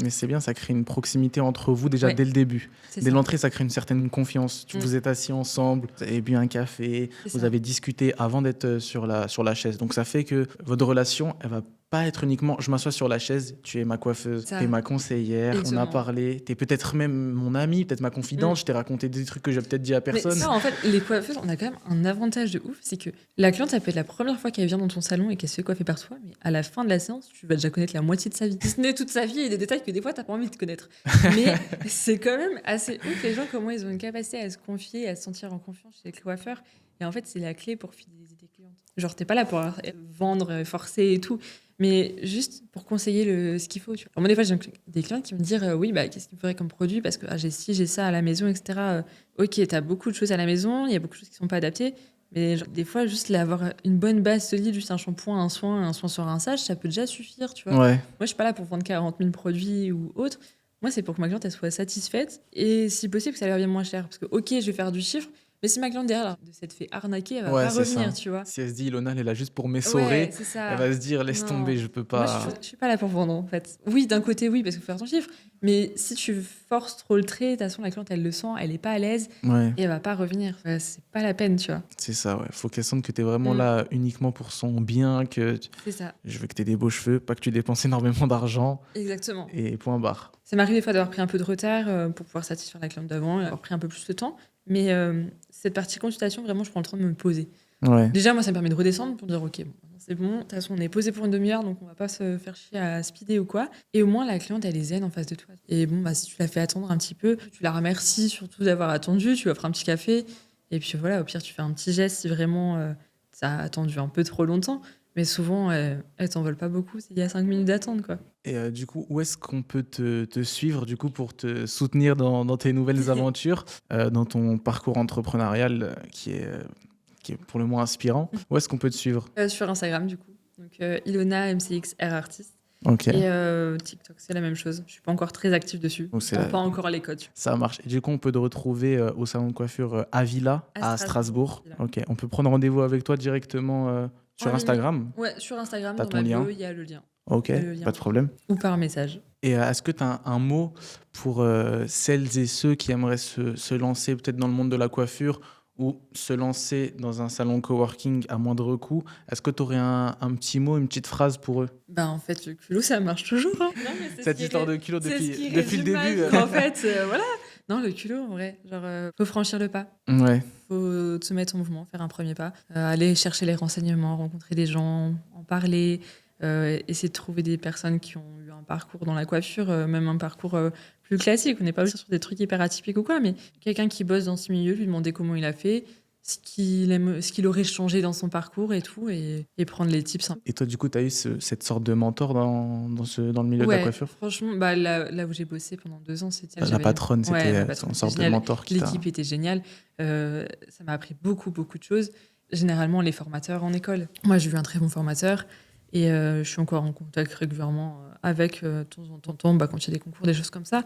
Mais c'est bien, ça crée une proximité entre vous déjà Ouais. dès le début. C'est Dès ça. l'entrée, ça crée une certaine confiance. Vous êtes assis ensemble, vous avez bu un café, C'est vous ça. avez discuté avant d'être sur la chaise. Donc ça fait que votre relation, elle va pas être uniquement je m'assois sur la chaise, tu es ma coiffeuse, Ça. tu es ma conseillère, Exactement. on a parlé, tu es peut-être même mon ami, peut-être ma confidente, je t'ai raconté des trucs que j'ai peut-être dit à personne. Mais ça, en fait, les coiffeuses, on a quand même un avantage de ouf, c'est que la cliente, ça peut être la première fois qu'elle vient dans ton salon et qu'elle se fait coiffer par toi, mais à la fin de la séance, tu vas déjà connaître la moitié de sa vie. Si ce n'est toute sa vie et des détails que des fois, t'as pas envie de connaître. Mais c'est quand même assez ouf, les gens, comment ils ont une capacité à se confier, à se sentir en confiance chez les coiffeurs. Et en fait, c'est la clé pour fidéliser tes clientes. Genre, t'es pas là pour vendre, forcer et tout, mais juste pour conseiller ce qu'il faut. Tu vois. Alors, moi, des fois, j'ai des clients qui me disent oui, bah, qu'est-ce qu'il me faudrait comme produit parce que j'ai ci, j'ai ça à la maison, etc. Ok, t'as beaucoup de choses à la maison, il y a beaucoup de choses qui sont pas adaptées, mais genre, des fois, juste avoir une bonne base solide, juste un shampoing, un soin sur rinçage, ça peut déjà suffire. Tu vois. Ouais. Moi, je suis pas là pour vendre 40 000 produits ou autre. Moi, c'est pour que ma cliente elle soit satisfaite et si possible, que ça lui revienne moins cher. Parce que, ok, je vais faire du chiffre, mais si ma cliente derrière de s'être fait arnaquer, elle va pas c'est revenir, ça. tu vois. Si elle se dit Ilona, elle est là juste pour m'essorer, Ouais, c'est ça. elle va se dire laisse Non. tomber, je peux pas. Moi, je suis pas là pour vendre, en fait. Oui, d'un côté, oui, parce qu'il faut faire ton chiffre. Mais si tu forces trop le trait, de toute façon, la cliente, elle le sent, elle est pas à l'aise Ouais. et elle va pas revenir. Ouais, c'est pas la peine, tu vois. C'est ça, ouais. Faut qu'elle sente que tu es vraiment là uniquement pour son bien, que C'est ça. je veux que tu aies des beaux cheveux, pas que tu dépenses énormément d'argent. Exactement. Et point barre. Ça m'arrive des fois d'avoir pris un peu de retard pour pouvoir satisfaire la cliente d'avant, et avoir pris un peu plus de temps. Mais cette partie consultation, vraiment, je prends le temps de me poser. Ouais. Déjà, moi, ça me permet de redescendre pour dire, OK, bon, c'est bon, de toute façon, on est posé pour une demi-heure, donc on va pas se faire chier à speeder ou quoi. Et au moins, la cliente, elle est zen en face de toi. Et bon, bah, si tu la fais attendre un petit peu, tu la remercies surtout d'avoir attendu, tu lui offres un petit café. Et puis voilà, au pire, tu fais un petit geste si vraiment ça a attendu un peu trop longtemps. Mais souvent, elles t'en veulent pas beaucoup. Il y a 5 minutes d'attente, quoi. Et du coup, où est-ce qu'on peut te suivre du coup, pour te soutenir dans tes nouvelles aventures, dans ton parcours entrepreneurial qui est pour le moins inspirant? Où est-ce qu'on peut te suivre? Sur Instagram, du coup. Donc, Ilona MCX Hair Artist. Ok. Et TikTok, c'est la même chose. Je suis pas encore très active dessus. Donc, c'est Pas encore les codes. Ça marche. Et du coup, on peut te retrouver au salon de coiffure Avila à Strasbourg. Ok. On peut prendre rendez-vous avec toi directement sur En Instagram? ligne. Ouais, sur Instagram, T'as dans ton ma lien? bio, il y a le lien. Ok, pas de problème. Ou par message. Et est-ce que tu as un mot pour celles et ceux qui aimeraient se lancer peut-être dans le monde de la coiffure ou se lancer dans un salon coworking à moindre coût? Est-ce que tu aurais un petit mot, une petite phrase pour eux? Bah en fait, le culot, ça marche toujours. Hein. Non, mais Cette histoire de culot depuis le début. En fait, voilà. Non, le culot, en vrai. Genre, faut franchir le pas. Ouais. Faut se mettre en mouvement, faire un premier pas. Aller chercher les renseignements, rencontrer des gens, en parler. Essayer de trouver des personnes qui ont eu un parcours dans la coiffure, même un parcours plus classique. On n'est pas sur des trucs hyper atypiques ou quoi, mais quelqu'un qui bosse dans ce milieu, lui demander comment il a fait, ce qu'il aurait changé dans son parcours et tout, et prendre les tips. Et toi, du coup, tu as eu cette sorte de mentor dans le milieu de la coiffure? Franchement, bah, là où j'ai bossé pendant 2 ans, c'était... La patronne, c'était une sorte de mentor qui t'a... L'équipe était géniale. Ça m'a appris beaucoup, beaucoup de choses. Généralement, les formateurs en école. Moi, j'ai eu un très bon formateur. Et je suis encore en contact régulièrement avec, de temps en temps, quand il y a des concours, des choses comme ça.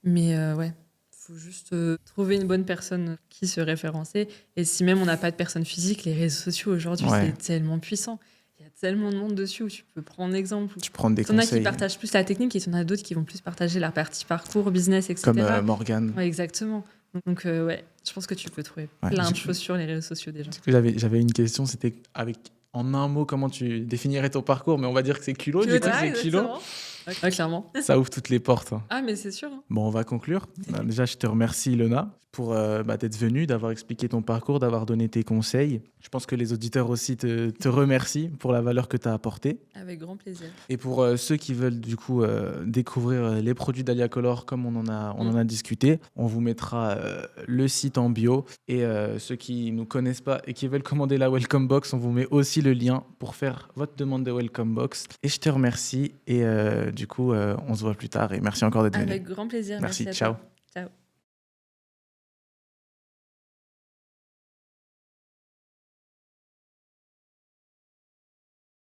Mais ouais, il faut juste trouver une bonne personne qui se référencer. Et si même on n'a pas de personne physique, les réseaux sociaux aujourd'hui, c'est tellement puissant. Il y a tellement de monde dessus où tu peux prendre exemple. Tu prends des conseils. Il y en a qui partagent plus la technique et il y en a d'autres qui vont plus partager la partie parcours, business, etc. Comme Morgane. Ouais, exactement. Donc ouais, je pense que tu peux trouver plein de choses sur les réseaux sociaux déjà. J'avais une question, c'était en un mot, comment tu définirais ton parcours? Mais on va dire que c'est culot, du coup, c'est culot. Ouais, clairement. Ça ouvre toutes les portes, hein. Ah, mais c'est sûr. Hein. Bon, on va conclure. Déjà, je te remercie, Ilona, pour d'être venue, d'avoir expliqué ton parcours, d'avoir donné tes conseils. Je pense que les auditeurs aussi te remercient pour la valeur que tu as apportée. Avec grand plaisir. Et pour ceux qui veulent du coup découvrir les produits d'Alia Color comme on en a discuté, on vous mettra le site en bio. Et ceux qui ne nous connaissent pas et qui veulent commander la Welcome Box, on vous met aussi le lien pour faire votre demande de Welcome Box. Et je te remercie et du coup on se voit plus tard et merci encore d'être venu. Avec grand plaisir. Merci, À ciao. toi. Ciao.